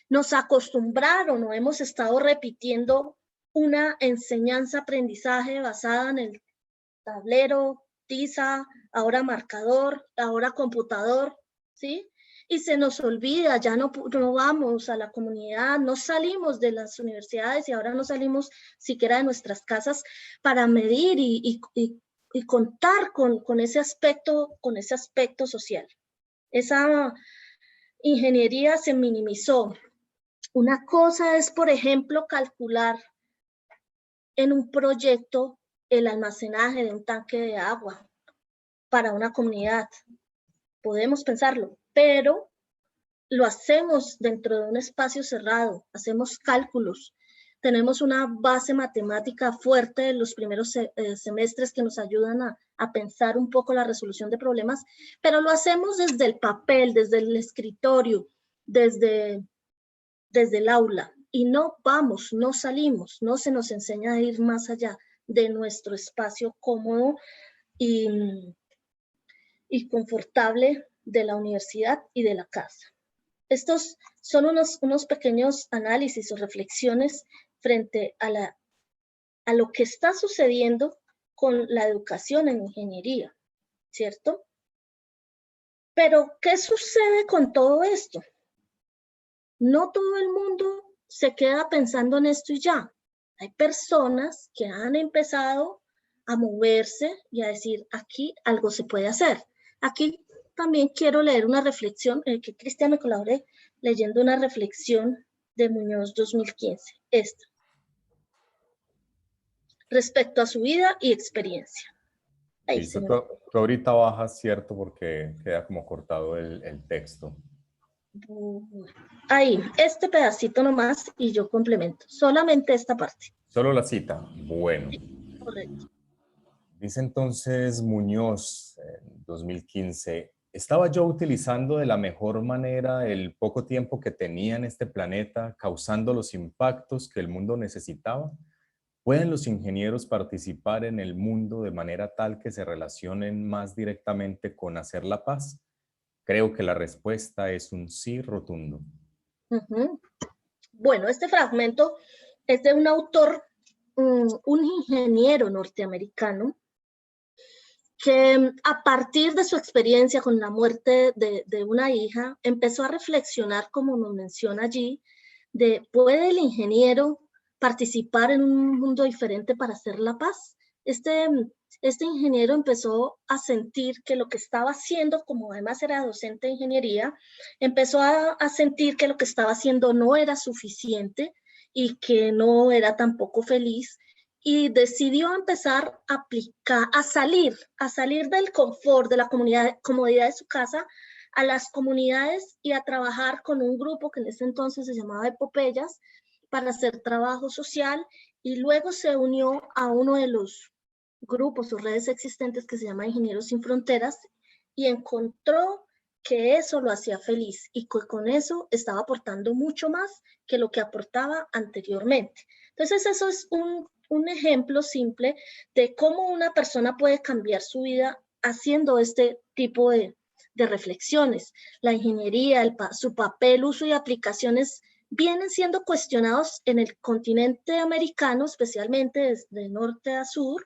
Nos acostumbraron o hemos estado repitiendo una enseñanza-aprendizaje basada en el tablero, tiza, ahora marcador, ahora computador, ¿sí? Y se nos olvida, ya no vamos a la comunidad, no salimos de las universidades y ahora no salimos siquiera de nuestras casas para medir y contar con ese aspecto social. Esa ingeniería se minimizó. Una cosa es, por ejemplo, calcular en un proyecto el almacenaje de un tanque de agua para una comunidad. Podemos pensarlo, pero lo hacemos dentro de un espacio cerrado, hacemos cálculos, tenemos una base matemática fuerte en los primeros semestres que nos ayudan a pensar un poco la resolución de problemas, pero lo hacemos desde el papel, desde el escritorio, desde el aula, y no salimos, no se nos enseña a ir más allá de nuestro espacio cómodo y confortable de la universidad y de la casa. Estos son unos pequeños análisis o reflexiones frente a lo que está sucediendo con la educación en ingeniería, ¿cierto? Pero, ¿qué sucede con todo esto? No todo el mundo se queda pensando en esto y ya. Hay personas que han empezado a moverse y a decir, aquí algo se puede hacer. Aquí también quiero leer una reflexión, que Cristian me colabore leyendo una reflexión de Muñoz 2015, esta, respecto a su vida y experiencia. Ahí Listo, tú ahorita bajas, ¿cierto? Porque queda como cortado el texto. Ahí, este pedacito nomás y yo complemento, solamente esta parte. Solo la cita. Bueno. Correcto. Dice entonces Muñoz, en 2015, ¿estaba yo utilizando de la mejor manera el poco tiempo que tenía en este planeta, causando los impactos que el mundo necesitaba? ¿Pueden los ingenieros participar en el mundo de manera tal que se relacionen más directamente con hacer la paz? Creo que la respuesta es un sí rotundo. Bueno, este fragmento es de un autor, un ingeniero norteamericano, que a partir de su experiencia con la muerte de una hija, empezó a reflexionar, como nos menciona allí, de ¿puede el ingeniero participar en un mundo diferente para hacer la paz? Este ingeniero empezó a sentir que lo que estaba haciendo, como además era docente de ingeniería, empezó a sentir que lo que estaba haciendo no era suficiente y que no era tampoco feliz, y decidió empezar a aplicar, a salir del confort, de la comodidad de su casa, a las comunidades y a trabajar con un grupo que en ese entonces se llamaba Epopeyas para hacer trabajo social, y luego se unió a uno de los grupos o redes existentes que se llama Ingenieros Sin Fronteras y encontró que eso lo hacía feliz y con eso estaba aportando mucho más que lo que aportaba anteriormente. Entonces eso es un ejemplo simple de cómo una persona puede cambiar su vida haciendo este tipo de reflexiones. La ingeniería, su papel, uso y aplicaciones vienen siendo cuestionados en el continente americano, especialmente desde norte a sur,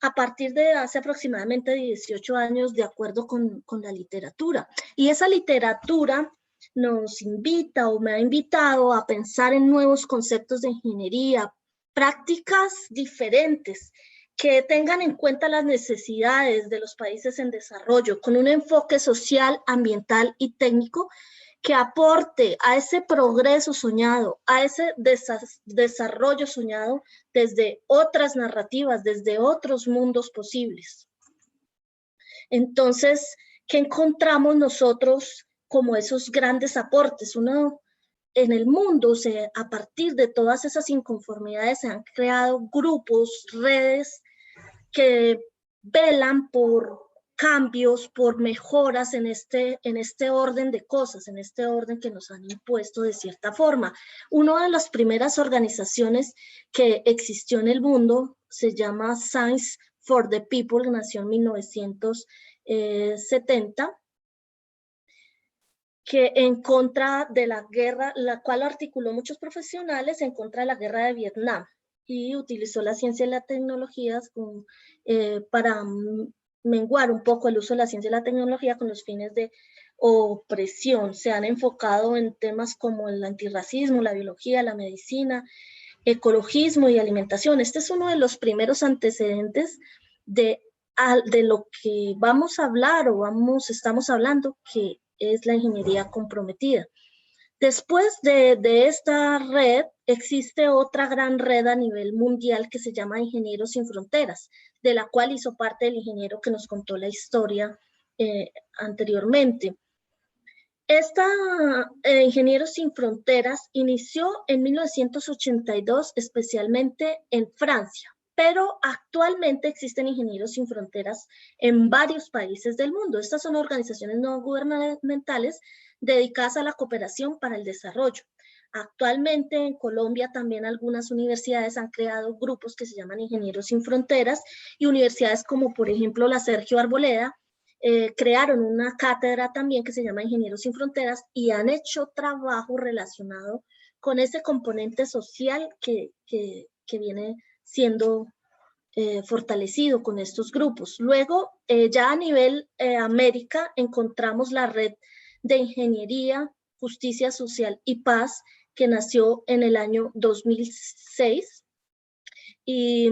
a partir de hace aproximadamente 18 años, de acuerdo con la literatura. Y esa literatura nos invita o me ha invitado a pensar en nuevos conceptos de ingeniería, prácticas diferentes que tengan en cuenta las necesidades de los países en desarrollo, con un enfoque social, ambiental y técnico que aporte a ese progreso soñado, a ese desarrollo soñado desde otras narrativas, desde otros mundos posibles. Entonces, ¿qué encontramos nosotros como esos grandes aportes? Uno, en el mundo, a partir de todas esas inconformidades, se han creado grupos, redes que velan por cambios, por mejoras en este orden de cosas, en este orden que nos han impuesto de cierta forma. Una de las primeras organizaciones que existió en el mundo se llama Science for the People, nació en 1970, que en contra de la guerra, la cual articuló muchos profesionales en contra de la guerra de Vietnam, y utilizó la ciencia y la tecnología para menguar un poco el uso de la ciencia y la tecnología con los fines de opresión. Se han enfocado en temas como el antirracismo, la biología, la medicina, ecologismo y alimentación. Este es uno de los primeros antecedentes de lo que vamos a hablar estamos hablando, que es la ingeniería comprometida. Después de esta red, existe otra gran red a nivel mundial que se llama Ingenieros Sin Fronteras, de la cual hizo parte el ingeniero que nos contó la historia anteriormente. Esta Ingenieros Sin Fronteras inició en 1982, especialmente en Francia, pero actualmente existen Ingenieros Sin Fronteras en varios países del mundo. Estas son organizaciones no gubernamentales dedicadas a la cooperación para el desarrollo. Actualmente en Colombia también algunas universidades han creado grupos que se llaman Ingenieros Sin Fronteras, y universidades como por ejemplo la Sergio Arboleda crearon una cátedra también que se llama Ingenieros Sin Fronteras, y han hecho trabajo relacionado con ese componente social que viene siendo fortalecido con estos grupos. Luego, ya a nivel América, encontramos la Red de Ingeniería, Justicia Social y Paz, que nació en el año 2006 y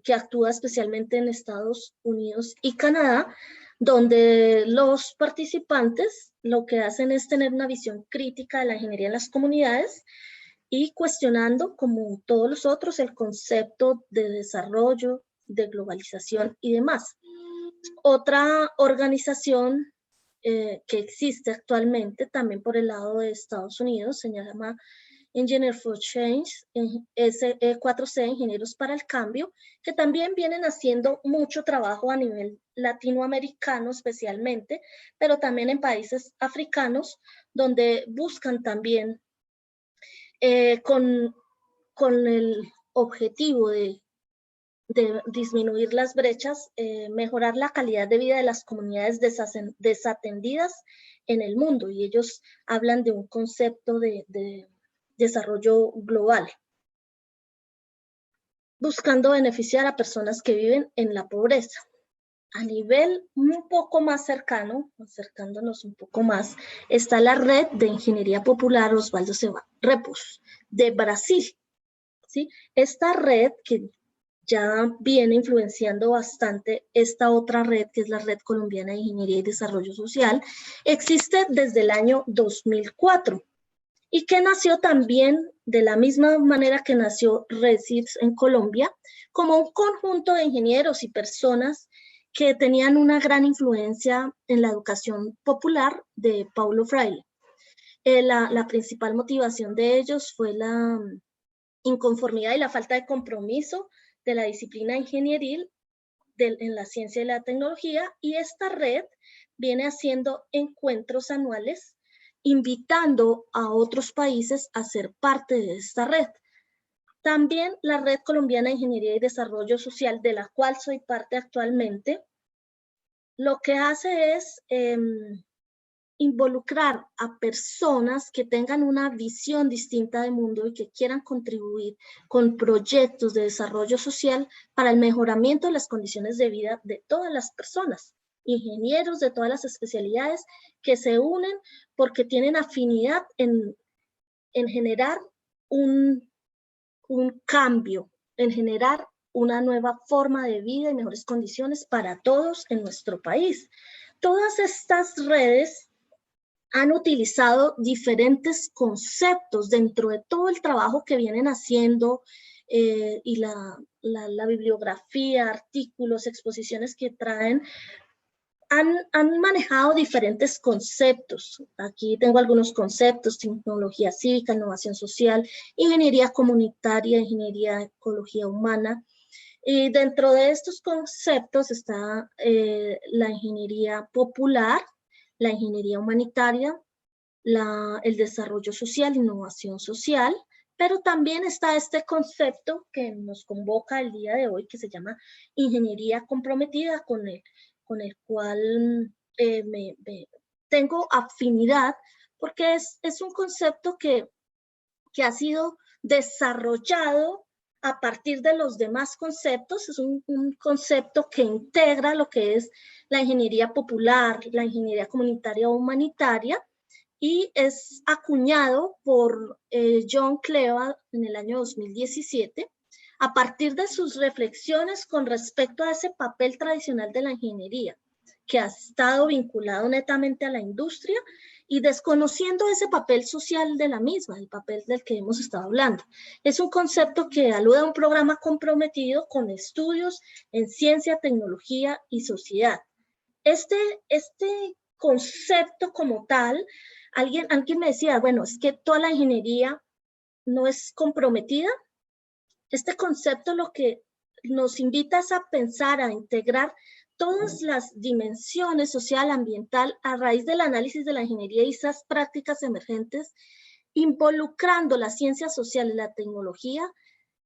que actúa especialmente en Estados Unidos y Canadá, donde los participantes lo que hacen es tener una visión crítica de la ingeniería en las comunidades y cuestionando, como todos los otros, el concepto de desarrollo, de globalización y demás. Otra organización que existe actualmente también por el lado de Estados Unidos se llama Engineer for Change, SE4C, Ingenieros para el Cambio, que también vienen haciendo mucho trabajo a nivel latinoamericano especialmente, pero también en países africanos, donde buscan también con el objetivo de disminuir las brechas, mejorar la calidad de vida de las comunidades desatendidas en el mundo, y ellos hablan de un concepto de desarrollo global, buscando beneficiar a personas que viven en la pobreza. A nivel un poco más cercano, acercándonos un poco más, está la Red de Ingeniería Popular Osvaldo Repos de Brasil, ¿sí? Esta red, que ya viene influenciando bastante esta otra red, que es la Red Colombiana de Ingeniería y Desarrollo Social, existe desde el año 2004 y que nació también de la misma manera que nació REDSIDS en Colombia, como un conjunto de ingenieros y personas que tenían una gran influencia en la educación popular de Paulo Freire. La principal motivación de ellos fue la inconformidad y la falta de compromiso de la disciplina ingenieril en la ciencia y la tecnología, y esta red viene haciendo encuentros anuales invitando a otros países a ser parte de esta red. También la Red Colombiana de Ingeniería y Desarrollo Social, de la cual soy parte actualmente, lo que hace es involucrar a personas que tengan una visión distinta del mundo y que quieran contribuir con proyectos de desarrollo social para el mejoramiento de las condiciones de vida de todas las personas, ingenieros de todas las especialidades que se unen porque tienen afinidad en generar un cambio, en generar una nueva forma de vida y mejores condiciones para todos en nuestro país. Todas estas redes han utilizado diferentes conceptos dentro de todo el trabajo que vienen haciendo y la bibliografía, artículos, exposiciones que traen, han manejado diferentes conceptos. Aquí tengo algunos conceptos: tecnología cívica, innovación social, ingeniería comunitaria, ingeniería ecología humana. Y dentro de estos conceptos está la ingeniería popular, la ingeniería humanitaria, el desarrollo social, innovación social, pero también está este concepto que nos convoca el día de hoy, que se llama ingeniería comprometida, con el cual tengo afinidad, porque es un concepto que ha sido desarrollado a partir de los demás conceptos. Es un concepto que integra lo que es la ingeniería popular, la ingeniería comunitaria o humanitaria, y es acuñado por John Cleva en el año 2017, a partir de sus reflexiones con respecto a ese papel tradicional de la ingeniería, que ha estado vinculado netamente a la industria y desconociendo ese papel social de la misma, el papel del que hemos estado hablando. Es un concepto que alude a un programa comprometido con estudios en ciencia, tecnología y sociedad. Este concepto como tal, alguien me decía, bueno, es que toda la ingeniería no es comprometida. Este concepto lo que nos invita es a pensar, a integrar todas las dimensiones social, ambiental, a raíz del análisis de la ingeniería y esas prácticas emergentes, involucrando las ciencias sociales y la tecnología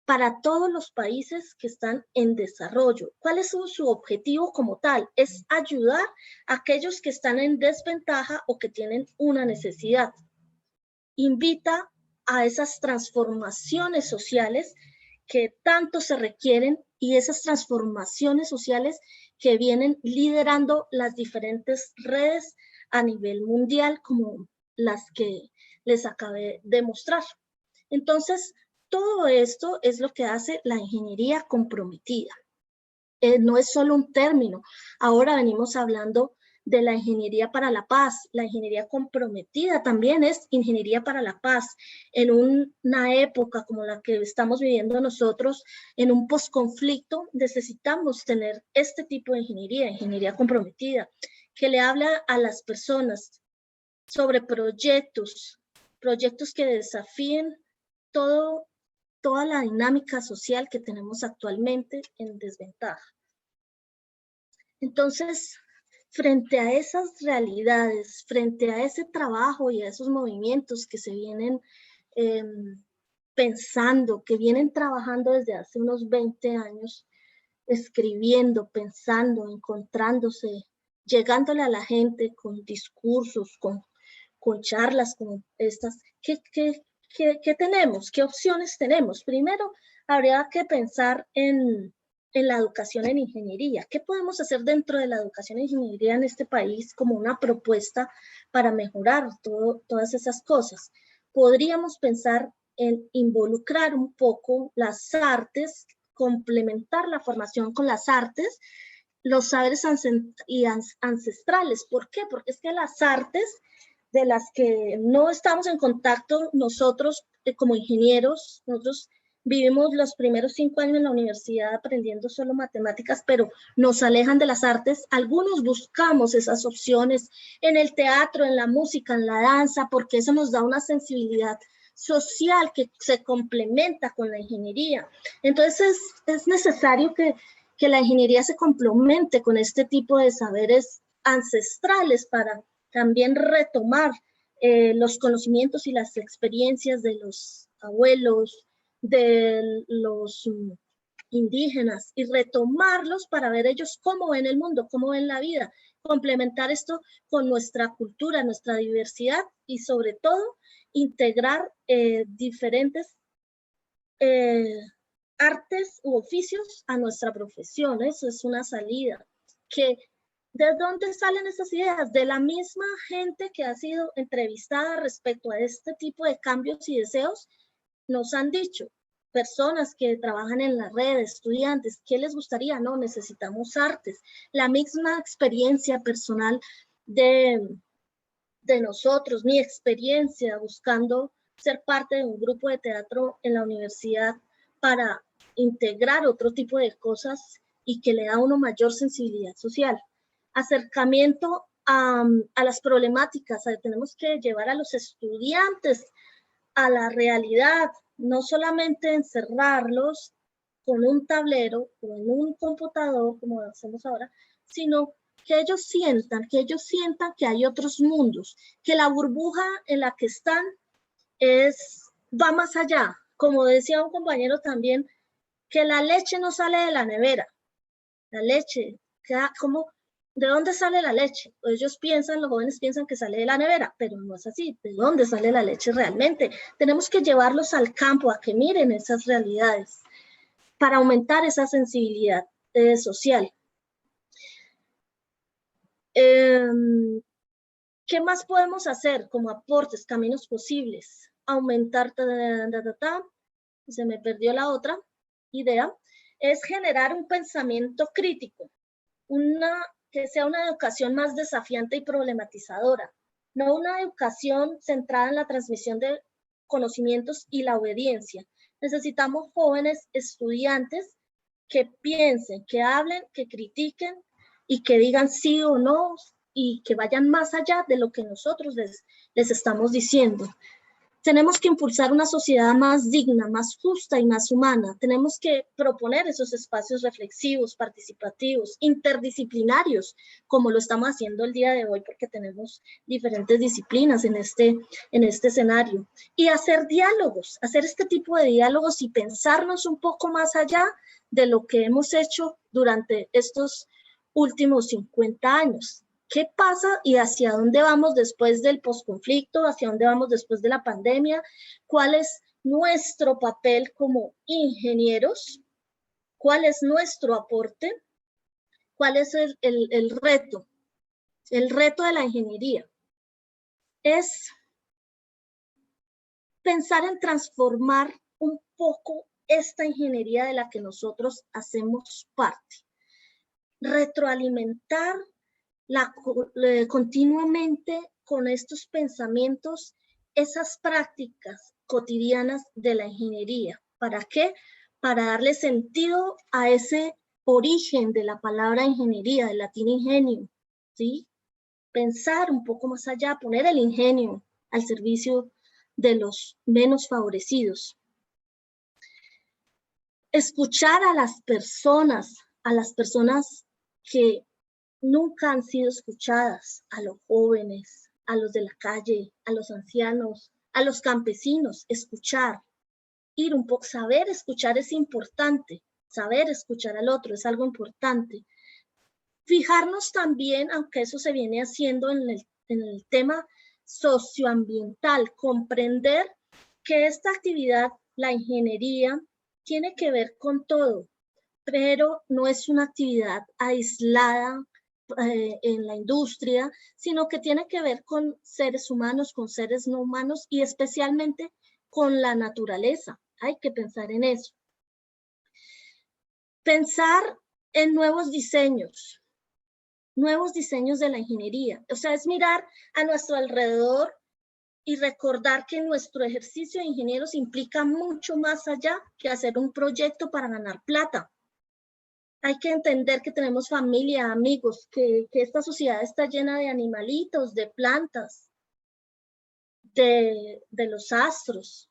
para todos los países que están en desarrollo. ¿Cuál es su objetivo como tal? Es ayudar a aquellos que están en desventaja o que tienen una necesidad. Invita a esas transformaciones sociales que tanto se requieren y esas transformaciones sociales que vienen liderando las diferentes redes a nivel mundial, como las que les acabé de mostrar. Entonces, todo esto es lo que hace la ingeniería comprometida. No es solo un término. Ahora venimos hablando de la ingeniería para la paz. La ingeniería comprometida también es ingeniería para la paz. En una época como la que estamos viviendo nosotros, en un posconflicto, necesitamos tener este tipo de ingeniería comprometida, que le habla a las personas sobre proyectos que desafíen toda la dinámica social que tenemos actualmente en desventaja. Entonces, frente a esas realidades, frente a ese trabajo y a esos movimientos que se vienen pensando, que vienen trabajando desde hace unos 20 años, escribiendo, pensando, encontrándose, llegándole a la gente con discursos, con charlas como estas, ¿qué tenemos? ¿Qué opciones tenemos? Primero, habría que pensar en la educación en ingeniería. ¿Qué podemos hacer dentro de la educación en ingeniería en este país como una propuesta para mejorar todas esas cosas? Podríamos pensar en involucrar un poco las artes, complementar la formación con las artes, los saberes ancestrales. ¿Por qué? Porque es que las artes de las que no estamos en contacto nosotros como ingenieros, nosotros vivimos los primeros 5 años en la universidad aprendiendo solo matemáticas, pero nos alejan de las artes. Algunos buscamos esas opciones en el teatro, en la música, en la danza, porque eso nos da una sensibilidad social que se complementa con la ingeniería. Entonces es necesario que la ingeniería se complemente con este tipo de saberes ancestrales para también retomar los conocimientos y las experiencias de los abuelos, de los indígenas y retomarlos para ver ellos cómo ven el mundo, cómo ven la vida, complementar esto con nuestra cultura, nuestra diversidad y sobre todo integrar diferentes artes u oficios a nuestra profesión. Eso es una salida. ¿De dónde salen esas ideas? De la misma gente que ha sido entrevistada respecto a este tipo de cambios y deseos. Nos han dicho, personas que trabajan en la red, estudiantes, ¿qué les gustaría? No, necesitamos artes. La misma experiencia personal de nosotros, mi experiencia buscando ser parte de un grupo de teatro en la universidad para integrar otro tipo de cosas y que le da a uno mayor sensibilidad social. Acercamiento a las problemáticas, tenemos que llevar a los estudiantes a la realidad, no solamente encerrarlos con un tablero o en un computador, como hacemos ahora, sino que ellos sientan que hay otros mundos, que la burbuja en la que están va más allá. Como decía un compañero también, que la leche no sale de la nevera. La leche, ¿de dónde sale la leche? Ellos piensan, los jóvenes piensan que sale de la nevera, pero no es así. ¿De dónde sale la leche realmente? Tenemos que llevarlos al campo a que miren esas realidades para aumentar esa sensibilidad social. ¿Qué más podemos hacer como aportes, caminos posibles? Aumentar, se me perdió la otra idea, es generar un pensamiento crítico, que sea una educación más desafiante y problematizadora, no una educación centrada en la transmisión de conocimientos y la obediencia. Necesitamos jóvenes estudiantes que piensen, que hablen, que critiquen y que digan sí o no y que vayan más allá de lo que nosotros les estamos diciendo. Tenemos que impulsar una sociedad más digna, más justa y más humana. Tenemos que proponer esos espacios reflexivos, participativos, interdisciplinarios, como lo estamos haciendo el día de hoy, porque tenemos diferentes disciplinas en este escenario. Y hacer diálogos, hacer este tipo de diálogos y pensarnos un poco más allá de lo que hemos hecho durante estos últimos 50 años. ¿Qué pasa y hacia dónde vamos después del posconflicto? ¿Hacia dónde vamos después de la pandemia? ¿Cuál es nuestro papel como ingenieros? ¿Cuál es nuestro aporte? ¿Cuál es el reto? El reto de la ingeniería es pensar en transformar un poco esta ingeniería de la que nosotros hacemos parte. Retroalimentar continuamente con estos pensamientos, esas prácticas cotidianas de la ingeniería. ¿Para qué? Para darle sentido a ese origen de la palabra ingeniería, del latín ingenio, ¿sí? Pensar un poco más allá, poner el ingenio al servicio de los menos favorecidos. Escuchar a las personas que nunca han sido escuchadas, a los jóvenes, a los de la calle, a los ancianos, a los campesinos, escuchar, ir un poco, saber escuchar es importante, saber escuchar al otro es algo importante. Fijarnos también, aunque eso se viene haciendo en el tema socioambiental, comprender que esta actividad, la ingeniería, tiene que ver con todo, pero no es una actividad aislada en la industria, sino que tiene que ver con seres humanos, con seres no humanos y especialmente con la naturaleza. Hay que pensar en eso. Pensar en nuevos diseños de la ingeniería. O sea, es mirar a nuestro alrededor y recordar que nuestro ejercicio de ingenieros implica mucho más allá que hacer un proyecto para ganar plata. Hay que entender que tenemos familia, amigos, que esta sociedad está llena de animalitos, de plantas, de los astros.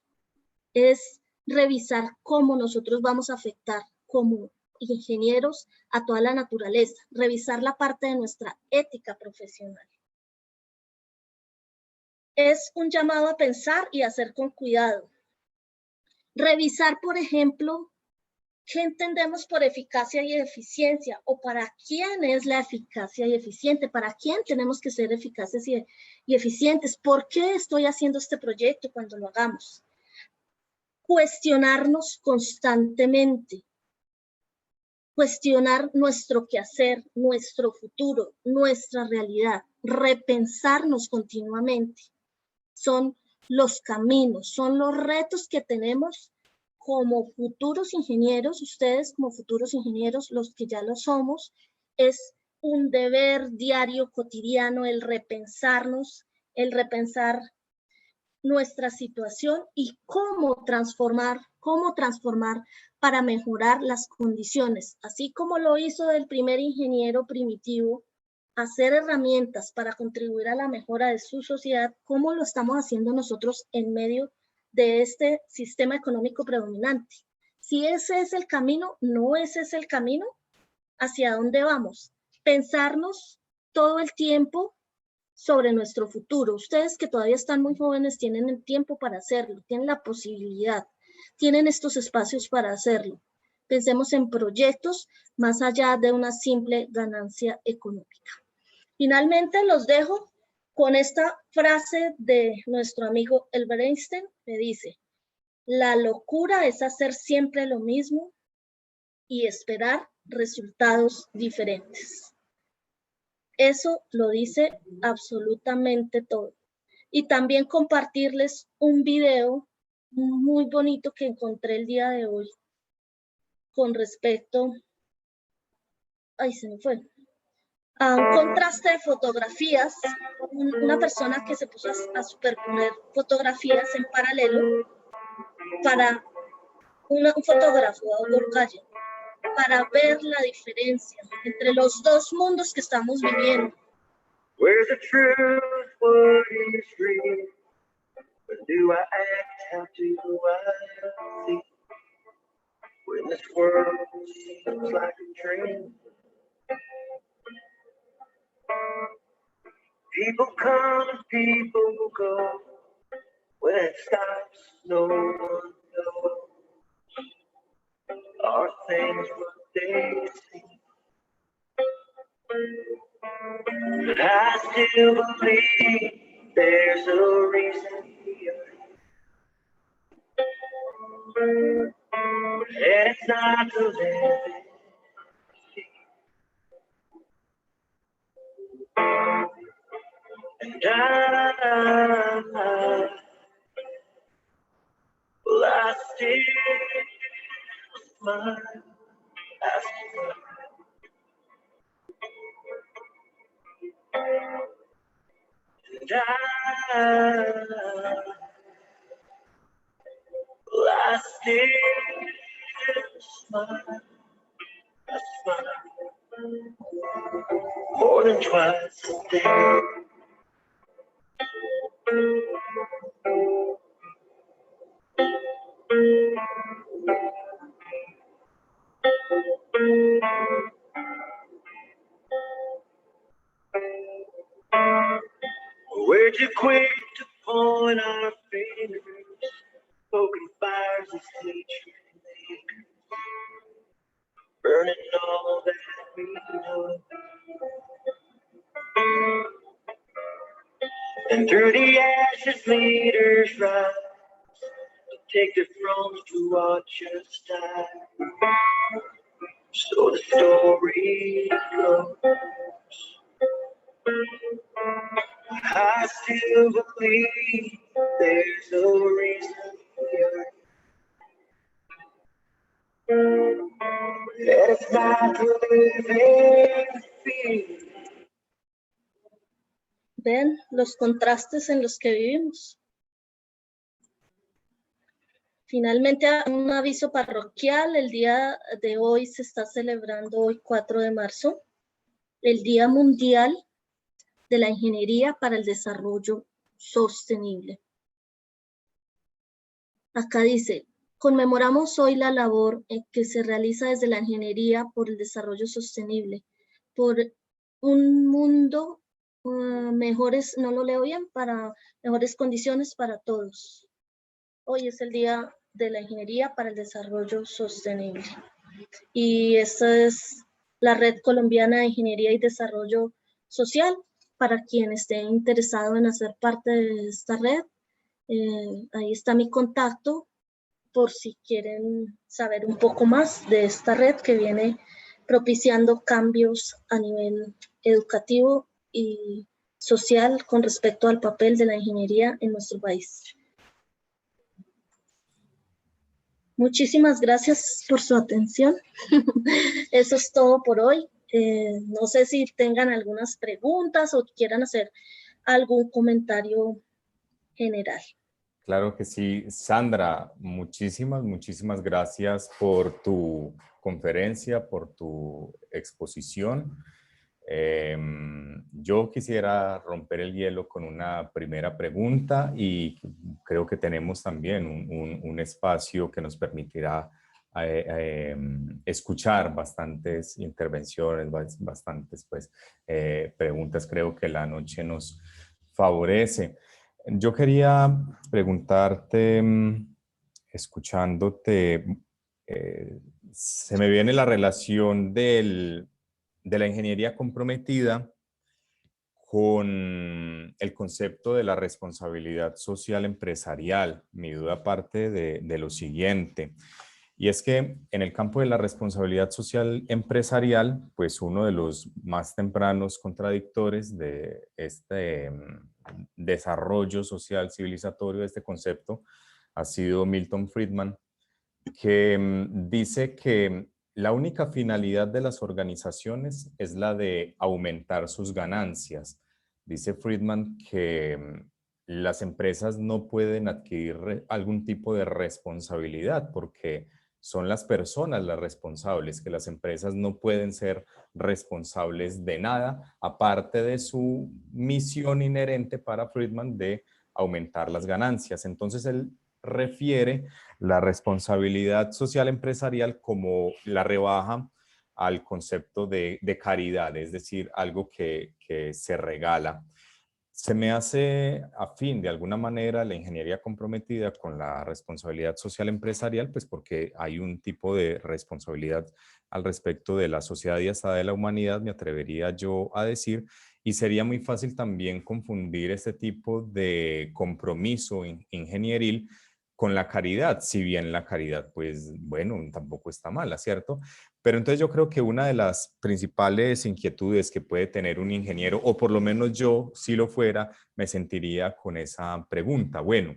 Es revisar cómo nosotros vamos a afectar como ingenieros a toda la naturaleza, revisar la parte de nuestra ética profesional. Es un llamado a pensar y hacer con cuidado. Revisar, por ejemplo, ¿qué entendemos por eficacia y eficiencia? ¿O para quién es la eficacia y eficiente? ¿Para quién tenemos que ser eficaces y eficientes? ¿Por qué estoy haciendo este proyecto cuando lo hagamos? Cuestionarnos constantemente. Cuestionar nuestro quehacer, nuestro futuro, nuestra realidad. Repensarnos continuamente. Son los caminos, son los retos que tenemos como futuros ingenieros, ustedes como futuros ingenieros, los que ya lo somos, es un deber diario, cotidiano, el repensarnos, el repensar nuestra situación y cómo transformar para mejorar las condiciones, así como lo hizo el primer ingeniero primitivo, hacer herramientas para contribuir a la mejora de su sociedad, cómo lo estamos haciendo nosotros en medio de este sistema económico predominante. Si ese es el camino, no ese es el camino, ¿hacia dónde vamos? Pensarnos todo el tiempo sobre nuestro futuro. Ustedes que todavía están muy jóvenes tienen el tiempo para hacerlo, tienen la posibilidad, tienen estos espacios para hacerlo. Pensemos en proyectos más allá de una simple ganancia económica. Finalmente los dejo con esta frase de nuestro amigo Albert Einstein, que dice: la locura es hacer siempre lo mismo y esperar resultados diferentes. Eso lo dice absolutamente todo. Y también compartirles un video muy bonito que encontré el día de hoy con respecto, se me fue, a un contraste de fotografías, una persona que se puso a superponer fotografías en paralelo para un fotógrafo, Gorgaya, para ver la diferencia entre los dos mundos que estamos viviendo. Where's the truth? What is real? When do I act? How do I think? When this world seems like a dream. People come and people go. When it stops, no one knows. Are things what they seem? But I still believe there's a reason here. And it's not to live in fear. And I still smile. I smile. And I still smile. I smile more than twice a day. We're too quick to point our fingers, poking fires of hatred and anger, burning all that we know. And through the ashes, leaders rise to take their thrones to watch us die. So the story goes. I still believe there's a reason here. And it's not to live in fear. ¿Ven los contrastes en los que vivimos? Finalmente, un aviso parroquial. El día de hoy se está celebrando, hoy 4 de marzo, el Día Mundial de la Ingeniería para el Desarrollo Sostenible. Acá dice: conmemoramos hoy la labor que se realiza desde la ingeniería por el desarrollo sostenible, por un mundo mejores, no lo leo bien, para mejores condiciones para todos. Hoy es el Día de la Ingeniería para el Desarrollo Sostenible. Y esta es la Red Colombiana de Ingeniería y Desarrollo Social. Para quien esté interesado en hacer parte de esta red, ahí está mi contacto por si quieren saber un poco más de esta red que viene propiciando cambios a nivel educativo y social con respecto al papel de la ingeniería en nuestro país. Muchísimas gracias por su atención. Eso es todo por hoy. No sé si tengan algunas preguntas o quieran hacer algún comentario general. Claro que sí. Sandra, muchísimas gracias por tu conferencia, por tu exposición. Yo quisiera romper el hielo con una primera pregunta y creo que tenemos también un espacio que nos permitirá escuchar bastantes intervenciones, bastantes preguntas. Creo que la noche nos favorece. Yo quería preguntarte, escuchándote, se me viene la relación de la ingeniería comprometida con el concepto de la responsabilidad social empresarial. Mi duda parte de lo siguiente, y es que en el campo de la responsabilidad social empresarial, pues uno de los más tempranos contradictores de este desarrollo social civilizatorio de este concepto ha sido Milton Friedman, que dice que la única finalidad de las organizaciones es la de aumentar sus ganancias. Dice Friedman que las empresas no pueden adquirir algún tipo de responsabilidad porque son las personas las responsables, que las empresas no pueden ser responsables de nada, aparte de su misión inherente para Friedman de aumentar las ganancias. Entonces él refiere la responsabilidad social empresarial como la rebaja al concepto de caridad, es decir, algo que se regala. Se me hace afín de alguna manera la ingeniería comprometida con la responsabilidad social empresarial, pues porque hay un tipo de responsabilidad al respecto de la sociedad y hasta de la humanidad, me atrevería yo a decir, y sería muy fácil también confundir este tipo de compromiso ingenieril con la caridad, si bien la caridad, pues bueno, tampoco está mala, ¿cierto? Pero entonces yo creo que una de las principales inquietudes que puede tener un ingeniero, o por lo menos yo, si lo fuera, me sentiría con esa pregunta. Bueno,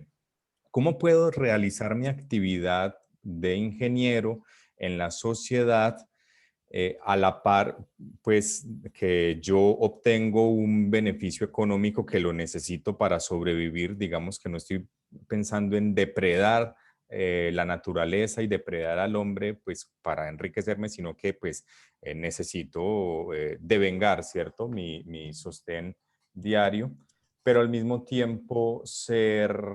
¿cómo puedo realizar mi actividad de ingeniero en la sociedad a la par, pues, que yo obtengo un beneficio económico que lo necesito para sobrevivir? Digamos que no estoy pensando en depredar la naturaleza y depredar al hombre, pues, para enriquecerme, sino que, pues, necesito devengar, ¿cierto? Mi sostén diario, pero al mismo tiempo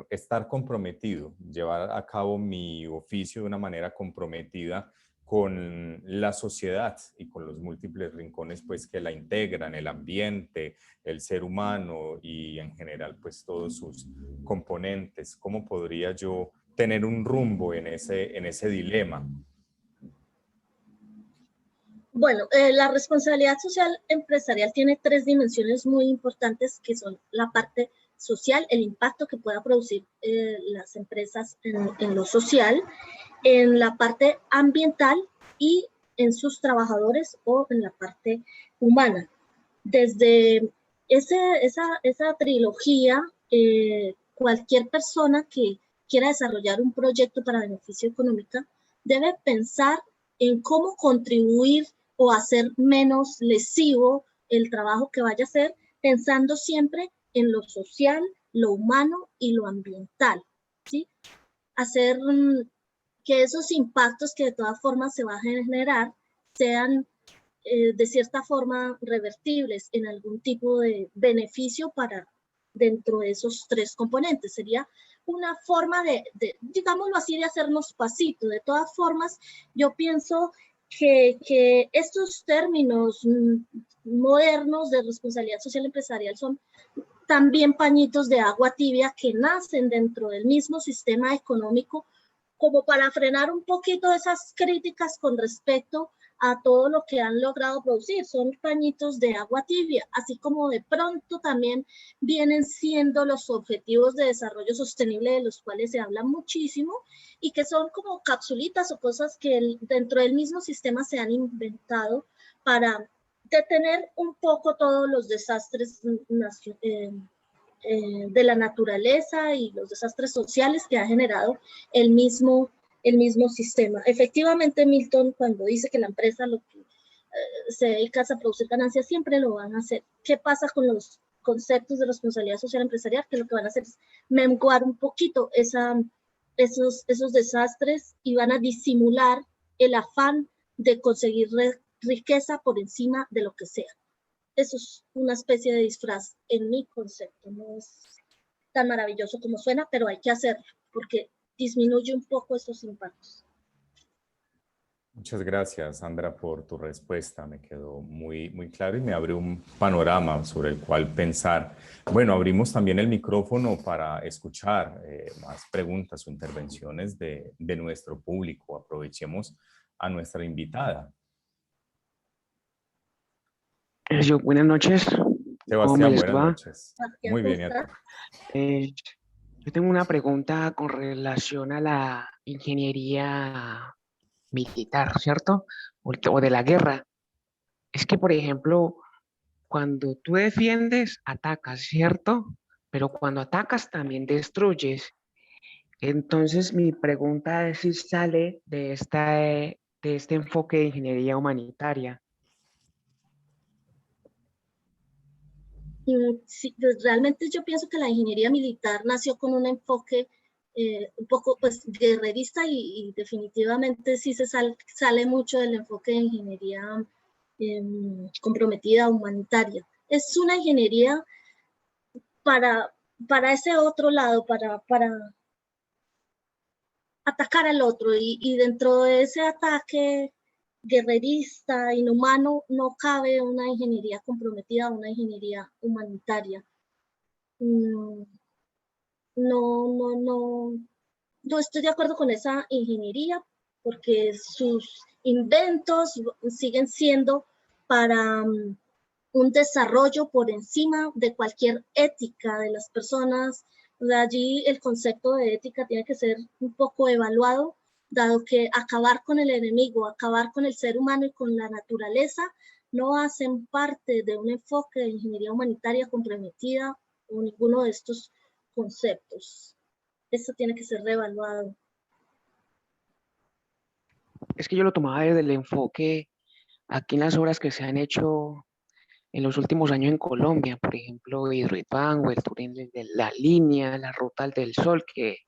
estar comprometido, llevar a cabo mi oficio de una manera comprometida con la sociedad y con los múltiples rincones pues que la integran, el ambiente, el ser humano y en general pues todos sus componentes. ¿Cómo podría yo tener un rumbo en ese dilema? Bueno, la responsabilidad social empresarial tiene tres dimensiones muy importantes que son la parte social, el impacto que pueda producir las empresas en lo social, en la parte ambiental y en sus trabajadores o en la parte humana. Desde esa trilogía, cualquier persona que quiera desarrollar un proyecto para beneficio económico debe pensar en cómo contribuir o hacer menos lesivo el trabajo que vaya a hacer, pensando siempre en lo social, lo humano y lo ambiental, ¿sí? Hacer que esos impactos que de todas formas se van a generar sean de cierta forma revertibles en algún tipo de beneficio para dentro de esos tres componentes. Sería una forma digámoslo así, de hacernos pasito. De todas formas, yo pienso que estos términos modernos de responsabilidad social empresarial son también pañitos de agua tibia que nacen dentro del mismo sistema económico como para frenar un poquito esas críticas con respecto a todo lo que han logrado producir. Son pañitos de agua tibia, así como de pronto también vienen siendo los objetivos de desarrollo sostenible de los cuales se habla muchísimo y que son como capsulitas o cosas que dentro del mismo sistema se han inventado para detener un poco todos los desastres de la naturaleza y los desastres sociales que ha generado el mismo sistema. Efectivamente, Milton, cuando dice que la empresa lo que se dedica a producir ganancias, siempre lo van a hacer. ¿Qué pasa con los conceptos de responsabilidad social empresarial? Que lo que van a hacer es menguar un poquito esos desastres y van a disimular el afán de conseguir riqueza por encima de lo que sea. Eso es una especie de disfraz en mi concepto. No es tan maravilloso como suena, pero hay que hacerlo porque disminuye un poco esos impactos. Muchas gracias, Sandra, por tu respuesta. Me quedó muy, muy claro y me abrió un panorama sobre el cual pensar. Bueno, abrimos también el micrófono para escuchar más preguntas o intervenciones de nuestro público. Aprovechemos a nuestra invitada. Buenas noches. Sebastián, buenas va? noches. Muy bien, ¿y a ti? Yo tengo una pregunta con relación a la ingeniería militar, ¿cierto? O de la guerra. Es que, por ejemplo, cuando tú defiendes, atacas, ¿cierto? Pero cuando atacas también destruyes. Entonces, mi pregunta es si sale de este enfoque de ingeniería humanitaria. Sí, pues realmente yo pienso que la ingeniería militar nació con un enfoque un poco pues guerrerista y definitivamente sí sale mucho del enfoque de ingeniería comprometida humanitaria. Es una ingeniería para ese otro lado, para atacar al otro y dentro de ese ataque guerrerista, inhumano, no cabe una ingeniería comprometida, una ingeniería humanitaria. No, no estoy de acuerdo con esa ingeniería porque sus inventos siguen siendo para un desarrollo por encima de cualquier ética de las personas. De allí el concepto de ética tiene que ser un poco evaluado, dado que acabar con el enemigo, acabar con el ser humano y con la naturaleza no hacen parte de un enfoque de ingeniería humanitaria comprometida o ninguno de estos conceptos. Esto tiene que ser reevaluado. Es que yo lo tomaba desde el enfoque aquí en las obras que se han hecho en los últimos años en Colombia, por ejemplo, Hidroituango, el túnel de la línea, la ruta del Sol, que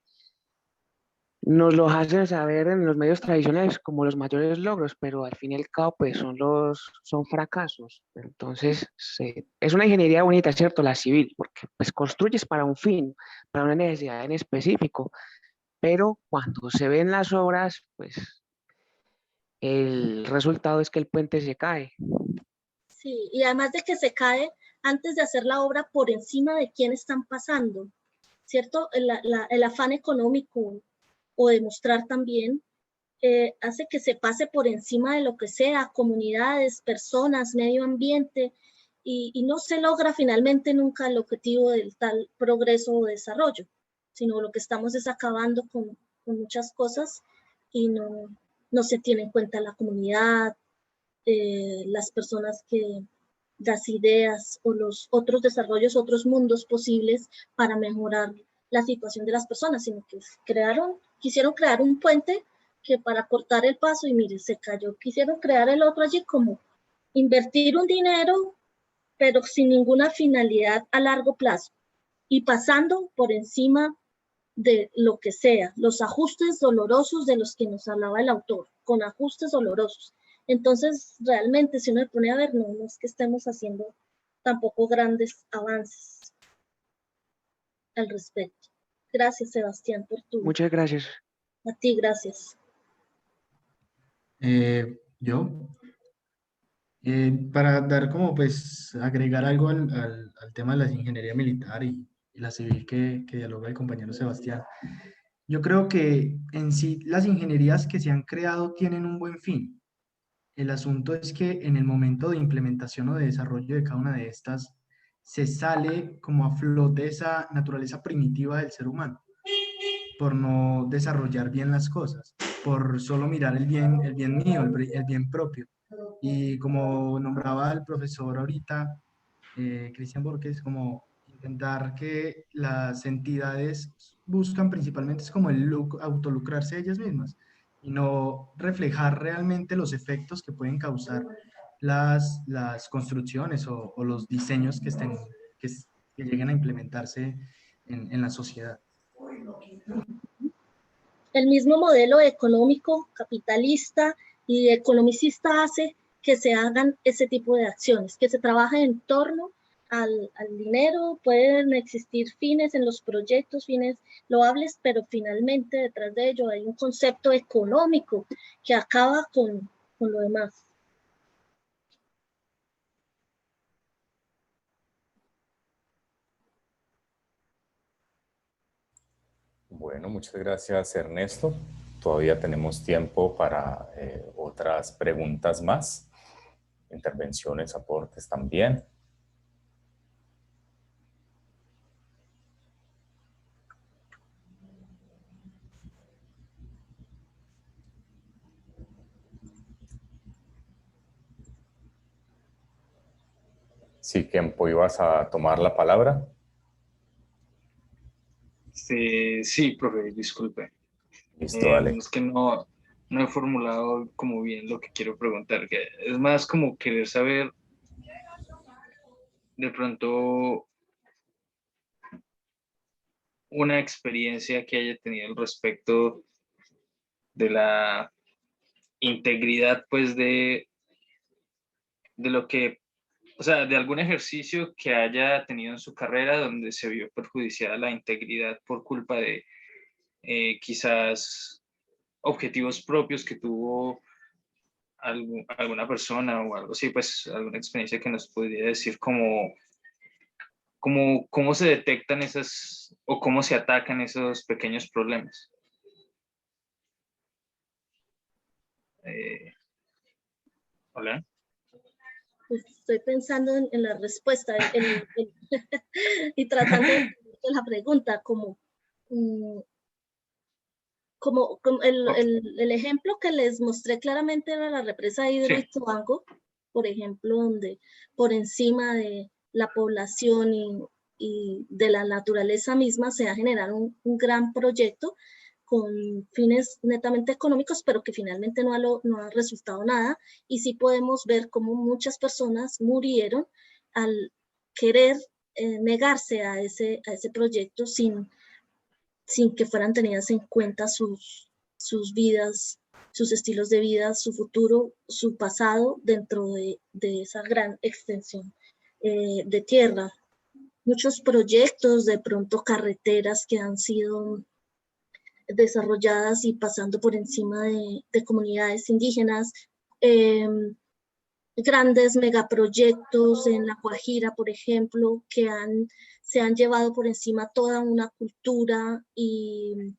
nos los hacen saber en los medios tradicionales como los mayores logros, pero al fin y al cabo pues son fracasos. Entonces es una ingeniería bonita, ¿cierto? La civil, porque pues construyes para un fin, para una necesidad en específico, pero cuando se ven las obras, pues el resultado es que el puente se cae. Sí, y además de que se cae antes de hacer la obra por encima de quién están pasando, ¿cierto? El afán económico o demostrar también hace que se pase por encima de lo que sea, comunidades, personas, medio ambiente, y no se logra finalmente nunca el objetivo del tal progreso o desarrollo, sino lo que estamos es acabando con muchas cosas y no se tiene en cuenta la comunidad, las personas las ideas o los otros desarrollos, otros mundos posibles para mejorar la situación de las personas, sino que quisieron crear un puente que para cortar el paso y mire, se cayó. Quisieron crear el otro allí como invertir un dinero, pero sin ninguna finalidad a largo plazo y pasando por encima de lo que sea, los ajustes dolorosos de los que nos hablaba el autor, con ajustes dolorosos. Entonces, realmente, si uno se pone a ver, no es que estemos haciendo tampoco grandes avances al respecto. Gracias, Sebastián, por tu... Muchas gracias. A ti, gracias. Para dar como pues agregar algo al tema de la ingeniería militar y la civil que dialoga el compañero Sebastián. Yo creo que en sí las ingenierías que se han creado tienen un buen fin. El asunto es que en el momento de implementación o de desarrollo de cada una de estas, se sale como a flote esa naturaleza primitiva del ser humano, por no desarrollar bien las cosas, por solo mirar el bien mío, el bien propio. Y como nombraba el profesor ahorita, Cristian Borges, como intentar que las entidades buscan principalmente es como autolucrarse ellas mismas y no reflejar realmente los efectos que pueden causar las construcciones o los diseños que lleguen a implementarse en la sociedad. El mismo modelo económico, capitalista y economicista hace que se hagan ese tipo de acciones, que se trabaje en torno al dinero. Pueden existir fines en los proyectos, fines loables, pero finalmente detrás de ello hay un concepto económico que acaba con lo demás. Bueno, muchas gracias, Ernesto. Todavía tenemos tiempo para otras preguntas más, intervenciones, aportes también. Sí, Kempo, ¿ibas a tomar la palabra? Sí, profe, disculpe. Listo, dale. Es que no he formulado como bien lo que quiero preguntar, que es más como querer saber de pronto una experiencia que haya tenido al respecto de la integridad, pues, de lo que, o sea, de algún ejercicio que haya tenido en su carrera donde se vio perjudiciada la integridad por culpa de quizás objetivos propios que tuvo alguna persona o algo así, pues alguna experiencia que nos podría decir cómo se detectan esas o cómo se atacan esos pequeños problemas. Hola. Pues estoy pensando en la respuesta y tratando de entender la pregunta como el ejemplo que les mostré claramente era la represa de Hidroituango, por ejemplo, donde por encima de la población y de la naturaleza misma se ha generado un gran proyecto con fines netamente económicos, pero que finalmente no ha resultado nada. Y sí podemos ver cómo muchas personas murieron al querer negarse a ese proyecto sin que fueran tenidas en cuenta sus vidas, sus estilos de vida, su futuro, su pasado dentro de esa gran extensión de tierra. Muchos proyectos, de pronto carreteras que han sido desarrolladas y pasando por encima de comunidades indígenas, grandes megaproyectos en La Guajira, por ejemplo, que se han llevado por encima toda una cultura y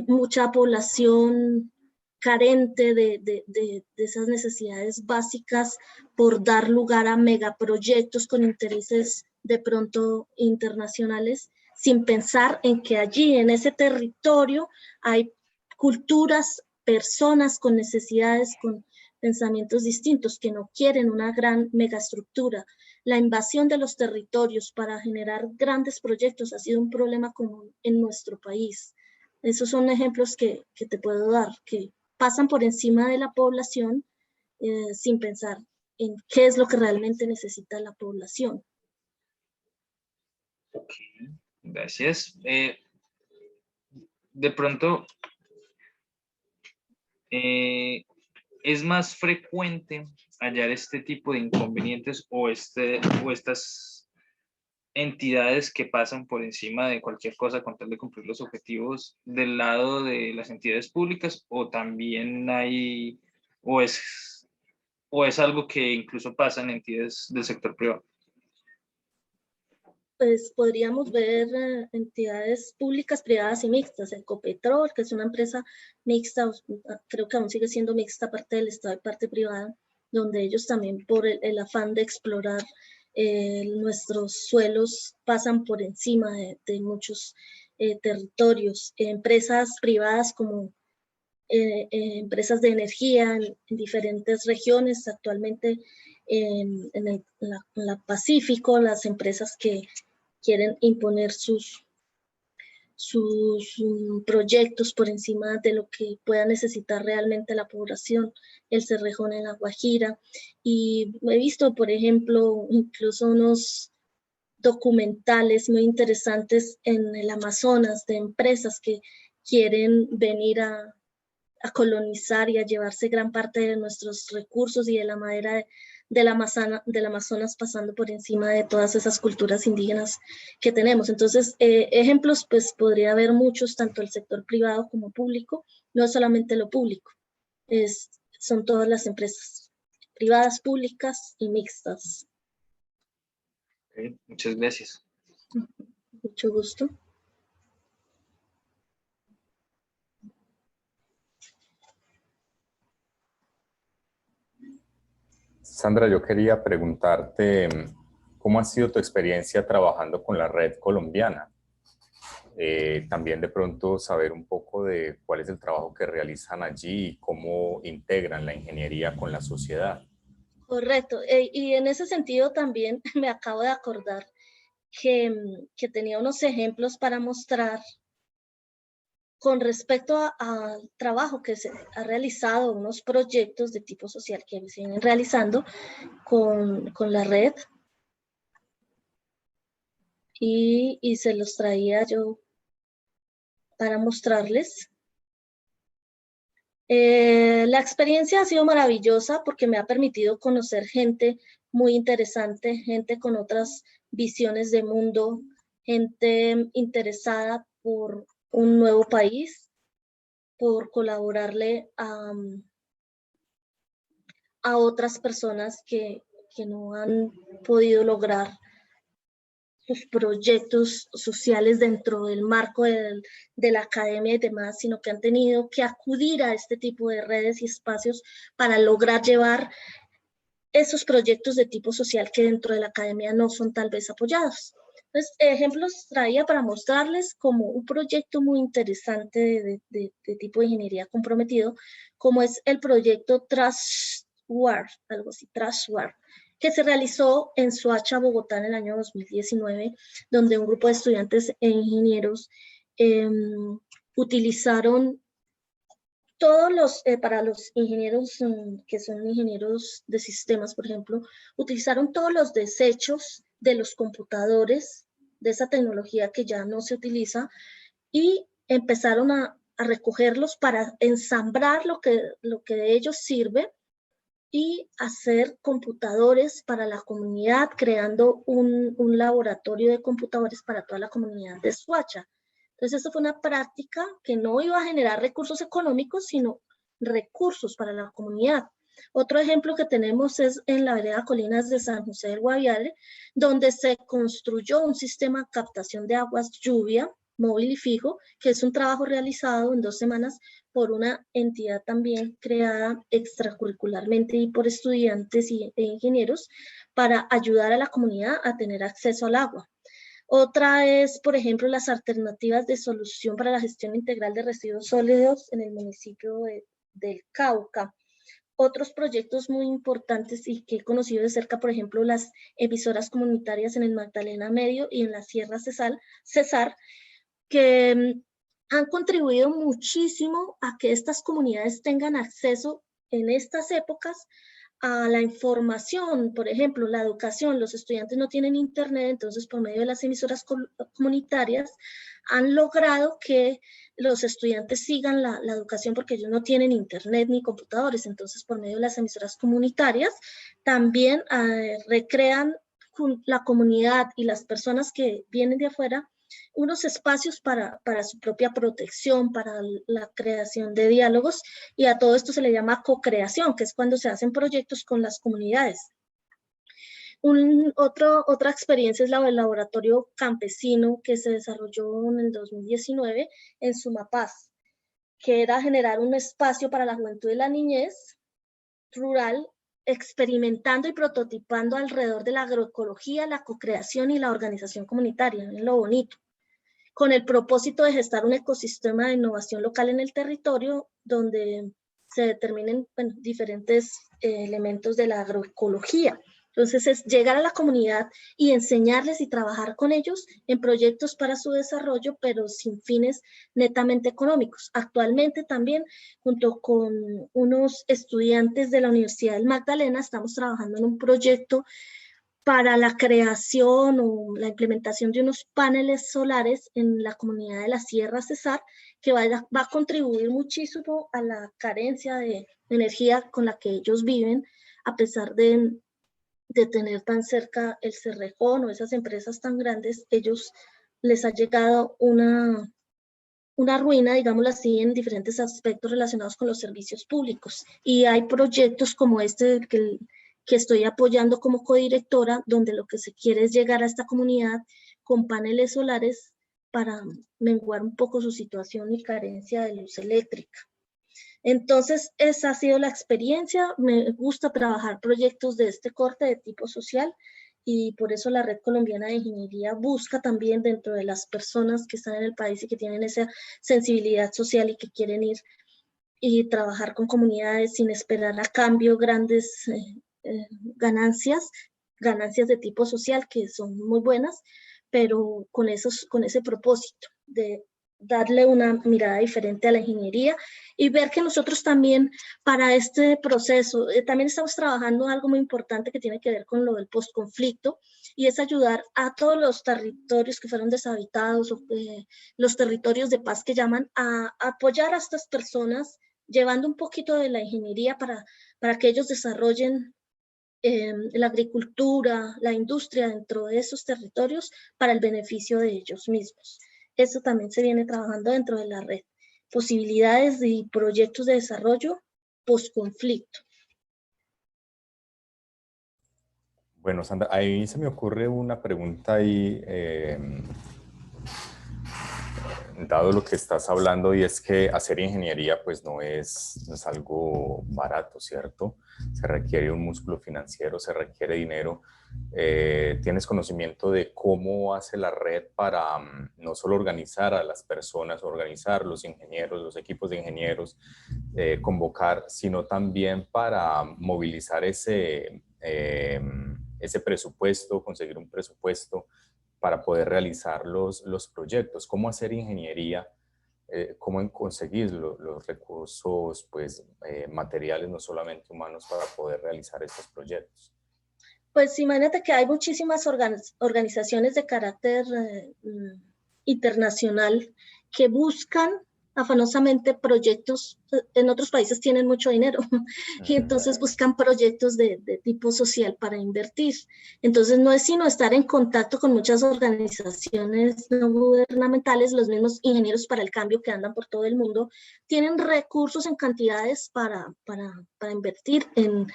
mucha población carente de esas necesidades básicas por dar lugar a megaproyectos con intereses de pronto internacionales, sin pensar en que allí, en ese territorio, hay culturas, personas con necesidades, con pensamientos distintos, que no quieren una gran megaestructura. La invasión de los territorios para generar grandes proyectos ha sido un problema común en nuestro país. Esos son ejemplos que te puedo dar, que pasan por encima de la población sin pensar en qué es lo que realmente necesita la población. Ok, gracias. De pronto, es más frecuente hallar este tipo de inconvenientes o estas entidades que pasan por encima de cualquier cosa con tal de cumplir los objetivos del lado de las entidades públicas, o también hay, o es algo que incluso pasa en entidades del sector privado. pues podríamos ver entidades públicas, privadas y mixtas. Ecopetrol, que es una empresa mixta, creo que aún sigue siendo mixta, parte del Estado y parte privada, donde ellos también por el afán de explorar nuestros suelos pasan por encima de muchos territorios. Empresas privadas como empresas de energía en diferentes regiones, actualmente en la Pacífico, las empresas que quieren imponer sus proyectos por encima de lo que pueda necesitar realmente la población, el Cerrejón en La Guajira. Y he visto, por ejemplo, incluso unos documentales muy interesantes en el Amazonas de empresas que quieren venir a colonizar y a llevarse gran parte de nuestros recursos y de la madera del Amazonas, pasando por encima de todas esas culturas indígenas que tenemos. Entonces, ejemplos, pues podría haber muchos, tanto el sector privado como público, no solamente lo público, son todas las empresas, privadas, públicas y mixtas. Ok, muchas gracias. Mucho gusto. Sandra, yo quería preguntarte, ¿cómo ha sido tu experiencia trabajando con la red colombiana? También de pronto saber un poco de cuál es el trabajo que realizan allí y cómo integran la ingeniería con la sociedad. Correcto. Y en ese sentido también me acabo de acordar que tenía unos ejemplos para mostrar con respecto al trabajo que se ha realizado, unos proyectos de tipo social que se vienen realizando con la red. Y se los traía yo para mostrarles. La experiencia ha sido maravillosa porque me ha permitido conocer gente muy interesante, gente con otras visiones de mundo, gente interesada por un nuevo país, por colaborarle a otras personas que no han podido lograr sus proyectos sociales dentro del marco de la academia y demás, sino que han tenido que acudir a este tipo de redes y espacios para lograr llevar esos proyectos de tipo social que dentro de la academia no son tal vez apoyados. Entonces, ejemplos traía para mostrarles como un proyecto muy interesante de tipo de ingeniería comprometido, como es el proyecto Trashware, algo así, Trashware, que se realizó en Soacha, Bogotá, en el año 2019, donde un grupo de estudiantes e ingenieros utilizaron todos los, para los ingenieros que son ingenieros de sistemas, por ejemplo, utilizaron todos los desechos de los computadores, de esa tecnología que ya no se utiliza, y empezaron a recogerlos para ensamblar lo que de ellos sirve y hacer computadores para la comunidad, creando un laboratorio de computadores para toda la comunidad de Soacha. Entonces, esto fue una práctica que no iba a generar recursos económicos, sino recursos para la comunidad. Otro ejemplo que tenemos es en la vereda Colinas de San José del Guaviare, donde se construyó un sistema de captación de aguas lluvia, móvil y fijo, que es un trabajo realizado en 2 semanas por una entidad también creada extracurricularmente y por estudiantes e ingenieros para ayudar a la comunidad a tener acceso al agua. Otra es, por ejemplo, las alternativas de solución para la gestión integral de residuos sólidos en el municipio del Cauca. Otros proyectos muy importantes y que he conocido de cerca, por ejemplo, las emisoras comunitarias en el Magdalena Medio y en la Sierra Cesar, que han contribuido muchísimo a que estas comunidades tengan acceso en estas épocas a la información. Por ejemplo, la educación, los estudiantes no tienen internet, entonces por medio de las emisoras comunitarias han logrado que los estudiantes sigan la educación porque ellos no tienen internet ni computadores, entonces por medio de las emisoras comunitarias también recrean la comunidad y las personas que vienen de afuera unos espacios para su propia protección, para la creación de diálogos, y a todo esto se le llama co-creación, que es cuando se hacen proyectos con las comunidades. Otra experiencia es la del laboratorio campesino que se desarrolló en el 2019 en Sumapaz, que era generar un espacio para la juventud y la niñez rural, experimentando y prototipando alrededor de la agroecología, la cocreación y la organización comunitaria, es lo bonito, con el propósito de gestar un ecosistema de innovación local en el territorio donde se determinen diferentes elementos de la agroecología. Entonces es llegar a la comunidad y enseñarles y trabajar con ellos en proyectos para su desarrollo, pero sin fines netamente económicos. Actualmente también, junto con unos estudiantes de la Universidad del Magdalena, estamos trabajando en un proyecto para la creación o la implementación de unos paneles solares en la comunidad de la Sierra Cesar, que va a contribuir muchísimo a la carencia de energía con la que ellos viven, a pesar de tener tan cerca el Cerrejón o esas empresas tan grandes. Ellos les ha llegado una ruina, digámoslo así, en diferentes aspectos relacionados con los servicios públicos. Y hay proyectos como este que estoy apoyando como codirectora, donde lo que se quiere es llegar a esta comunidad con paneles solares para menguar un poco su situación y carencia de luz eléctrica. Entonces, esa ha sido la experiencia. Me gusta trabajar proyectos de este corte de tipo social y por eso la Red Colombiana de Ingeniería busca también dentro de las personas que están en el país y que tienen esa sensibilidad social y que quieren ir y trabajar con comunidades sin esperar a cambio grandes ganancias de tipo social que son muy buenas, pero con ese propósito de darle una mirada diferente a la ingeniería y ver que nosotros también para este proceso también estamos trabajando algo muy importante que tiene que ver con lo del postconflicto y es ayudar a todos los territorios que fueron deshabitados o los territorios de paz que llaman a apoyar a estas personas llevando un poquito de la ingeniería para que ellos desarrollen la agricultura, la industria dentro de esos territorios para el beneficio de ellos mismos. Eso también se viene trabajando dentro de la red. Posibilidades y proyectos de desarrollo post-conflicto. Bueno, Sandra, ahí se me ocurre una pregunta ahí, dado lo que estás hablando, y es que hacer ingeniería pues no es no algo barato, ¿cierto? Se requiere un músculo financiero, se requiere dinero. ¿Tienes conocimiento de cómo hace la red para no solo organizar a las personas, organizar los ingenieros, los equipos de ingenieros, convocar, sino también para movilizar ese presupuesto, conseguir un presupuesto para poder realizar los proyectos? ¿Cómo hacer ingeniería? ¿Cómo conseguir los recursos materiales, no solamente humanos, para poder realizar estos proyectos? Pues imagínate que hay muchísimas organizaciones de carácter internacional que buscan afanosamente proyectos. En otros países tienen mucho dinero y entonces buscan proyectos de tipo social para invertir. Entonces no es sino estar en contacto con muchas organizaciones no gubernamentales. Los mismos ingenieros para el cambio que andan por todo el mundo tienen recursos en cantidades para invertir en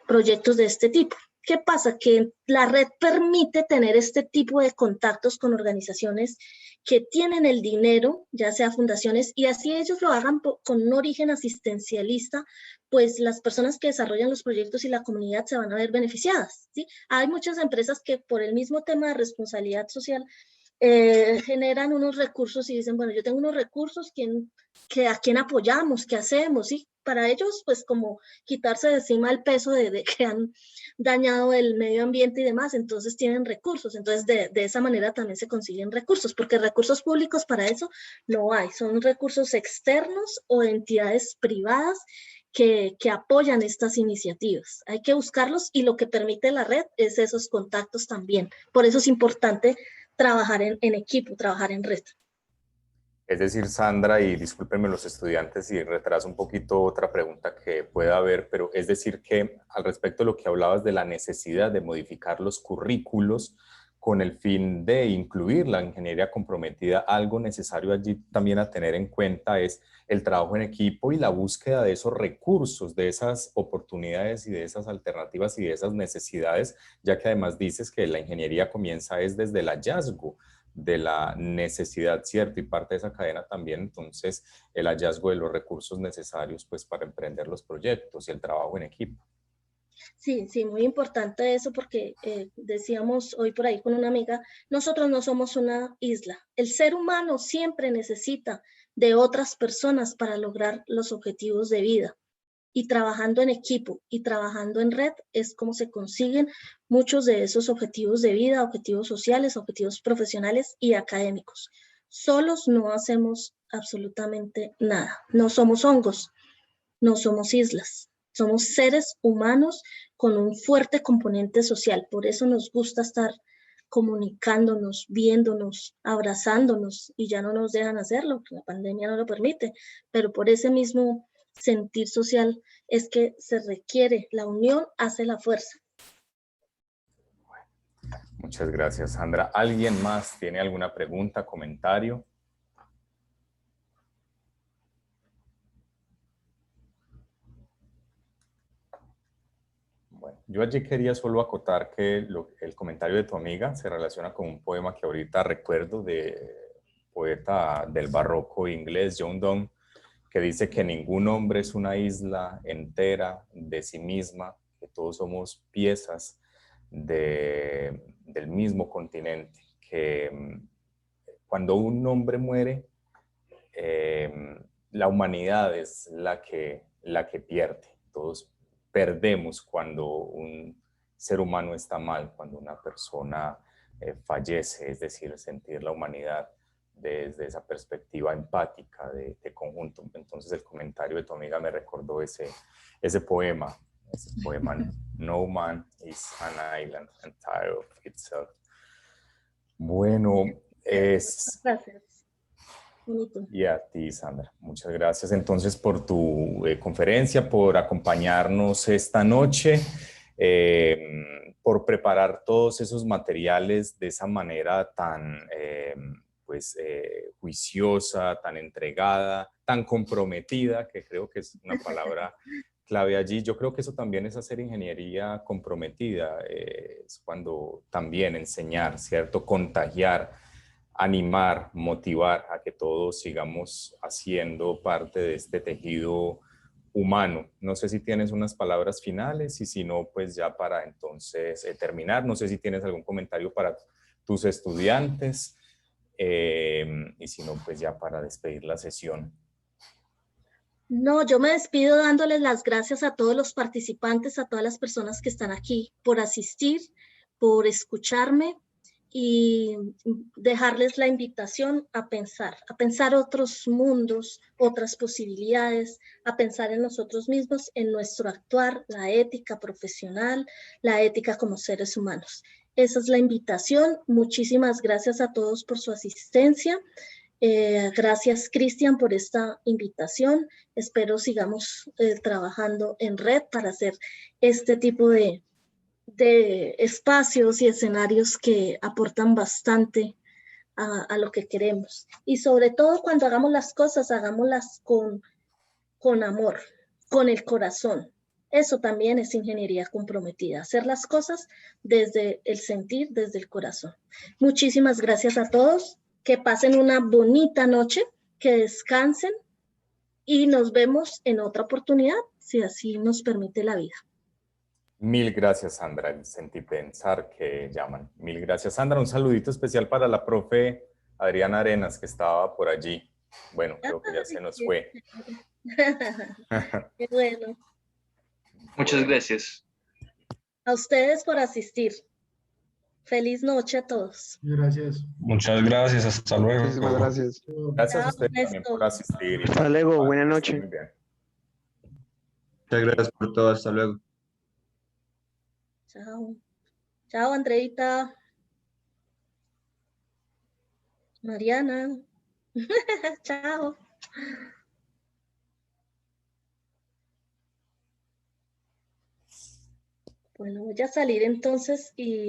proyectos de este tipo. ¿Qué pasa? Que la red permite tener este tipo de contactos con organizaciones que tienen el dinero, ya sea fundaciones, y así ellos lo hagan con un origen asistencialista, pues las personas que desarrollan los proyectos y la comunidad se van a ver beneficiadas, ¿sí? Hay muchas empresas que por el mismo tema de responsabilidad social generan unos recursos y dicen, bueno, yo tengo unos recursos, ¿a quién apoyamos? ¿Qué hacemos? ¿Sí? Para ellos, pues como quitarse de encima el peso de que han dañado el medio ambiente y demás, entonces tienen recursos. Entonces de esa manera también se consiguen recursos, porque recursos públicos para eso no hay, son recursos externos o de entidades privadas que apoyan estas iniciativas. Hay que buscarlos y lo que permite la red es esos contactos también. Por eso es importante trabajar en equipo, trabajar en red. Es decir, Sandra, y discúlpenme los estudiantes si retraso un poquito otra pregunta que pueda haber, pero es decir que al respecto de lo que hablabas de la necesidad de modificar los currículos con el fin de incluir la ingeniería comprometida. Algo necesario allí también a tener en cuenta es el trabajo en equipo y la búsqueda de esos recursos, de esas oportunidades y de esas alternativas y de esas necesidades, ya que además dices que la ingeniería comienza es desde el hallazgo de la necesidad, ¿cierto? Y parte de esa cadena también, entonces, el hallazgo de los recursos necesarios pues para emprender los proyectos y el trabajo en equipo. Sí, sí, muy importante eso porque decíamos hoy por ahí con una amiga, nosotros no somos una isla. El ser humano siempre necesita de otras personas para lograr los objetivos de vida. Y trabajando en equipo y trabajando en red es como se consiguen muchos de esos objetivos de vida, objetivos sociales, objetivos profesionales y académicos. Solos no hacemos absolutamente nada. No somos hongos, no somos islas. Somos seres humanos con un fuerte componente social. Por eso nos gusta estar comunicándonos, viéndonos, abrazándonos y ya no nos dejan hacerlo, la pandemia no lo permite, pero por ese mismo sentir social es que se requiere, la unión hace la fuerza. Muchas gracias, Sandra. ¿Alguien más tiene alguna pregunta, comentario? Bueno, yo allí quería solo acotar que el comentario de tu amiga se relaciona con un poema que ahorita recuerdo de poeta del barroco inglés, John Donne, que dice que ningún hombre es una isla entera de sí misma, que todos somos piezas del mismo continente, que cuando un hombre muere, la humanidad es la que pierde. Todos perdemos cuando un ser humano está mal, cuando una persona fallece, es decir, sentir la humanidad desde esa perspectiva empática de conjunto. Entonces el comentario de tu amiga me recordó ese poema, No man is an island entire of itself. Bueno, Gracias. Bonito. Y a ti, Sandra, muchas gracias entonces por tu conferencia, por acompañarnos esta noche, por preparar todos esos materiales de esa manera tan juiciosa, tan entregada, tan comprometida, que creo que es una palabra clave allí. Yo creo que eso también es hacer ingeniería comprometida, es cuando también enseñar, ¿cierto? Contagiar, animar, motivar a que todos sigamos haciendo parte de este tejido humano. No sé si tienes unas palabras finales y si no, pues ya para entonces terminar. No sé si tienes algún comentario para tus estudiantes y si no, pues ya para despedir la sesión. No, yo me despido dándoles las gracias a todos los participantes, a todas las personas que están aquí por asistir, por escucharme y dejarles la invitación a pensar otros mundos, otras posibilidades, a pensar en nosotros mismos, en nuestro actuar, la ética profesional, la ética como seres humanos. Esa es la invitación. Muchísimas gracias a todos por su asistencia. Gracias, Cristian, por esta invitación. Espero sigamos trabajando en red para hacer este tipo de espacios y escenarios que aportan bastante a lo que queremos. Y sobre todo cuando hagamos las cosas, hagámoslas con amor, con el corazón. Eso también es ingeniería comprometida, hacer las cosas desde el sentir, desde el corazón. Muchísimas gracias a todos, que pasen una bonita noche, que descansen y nos vemos en otra oportunidad, si así nos permite la vida. Mil gracias, Sandra, el sentipensar que llaman. Mil gracias, Sandra. Un saludito especial para la profe Adriana Arenas, que estaba por allí. Bueno, creo que ya se nos fue. Qué bueno. Muchas gracias. A ustedes por asistir. Feliz noche a todos. Gracias. Muchas gracias, hasta luego. Muchísimas gracias. Gracias a Chao, ustedes también por Néstor. asistir. Hasta luego, buenas Que noches. estén muy bien. Muchas gracias por todo, hasta luego. Chao. Chao, Andreita. Mariana. Chao. Bueno, voy a salir entonces y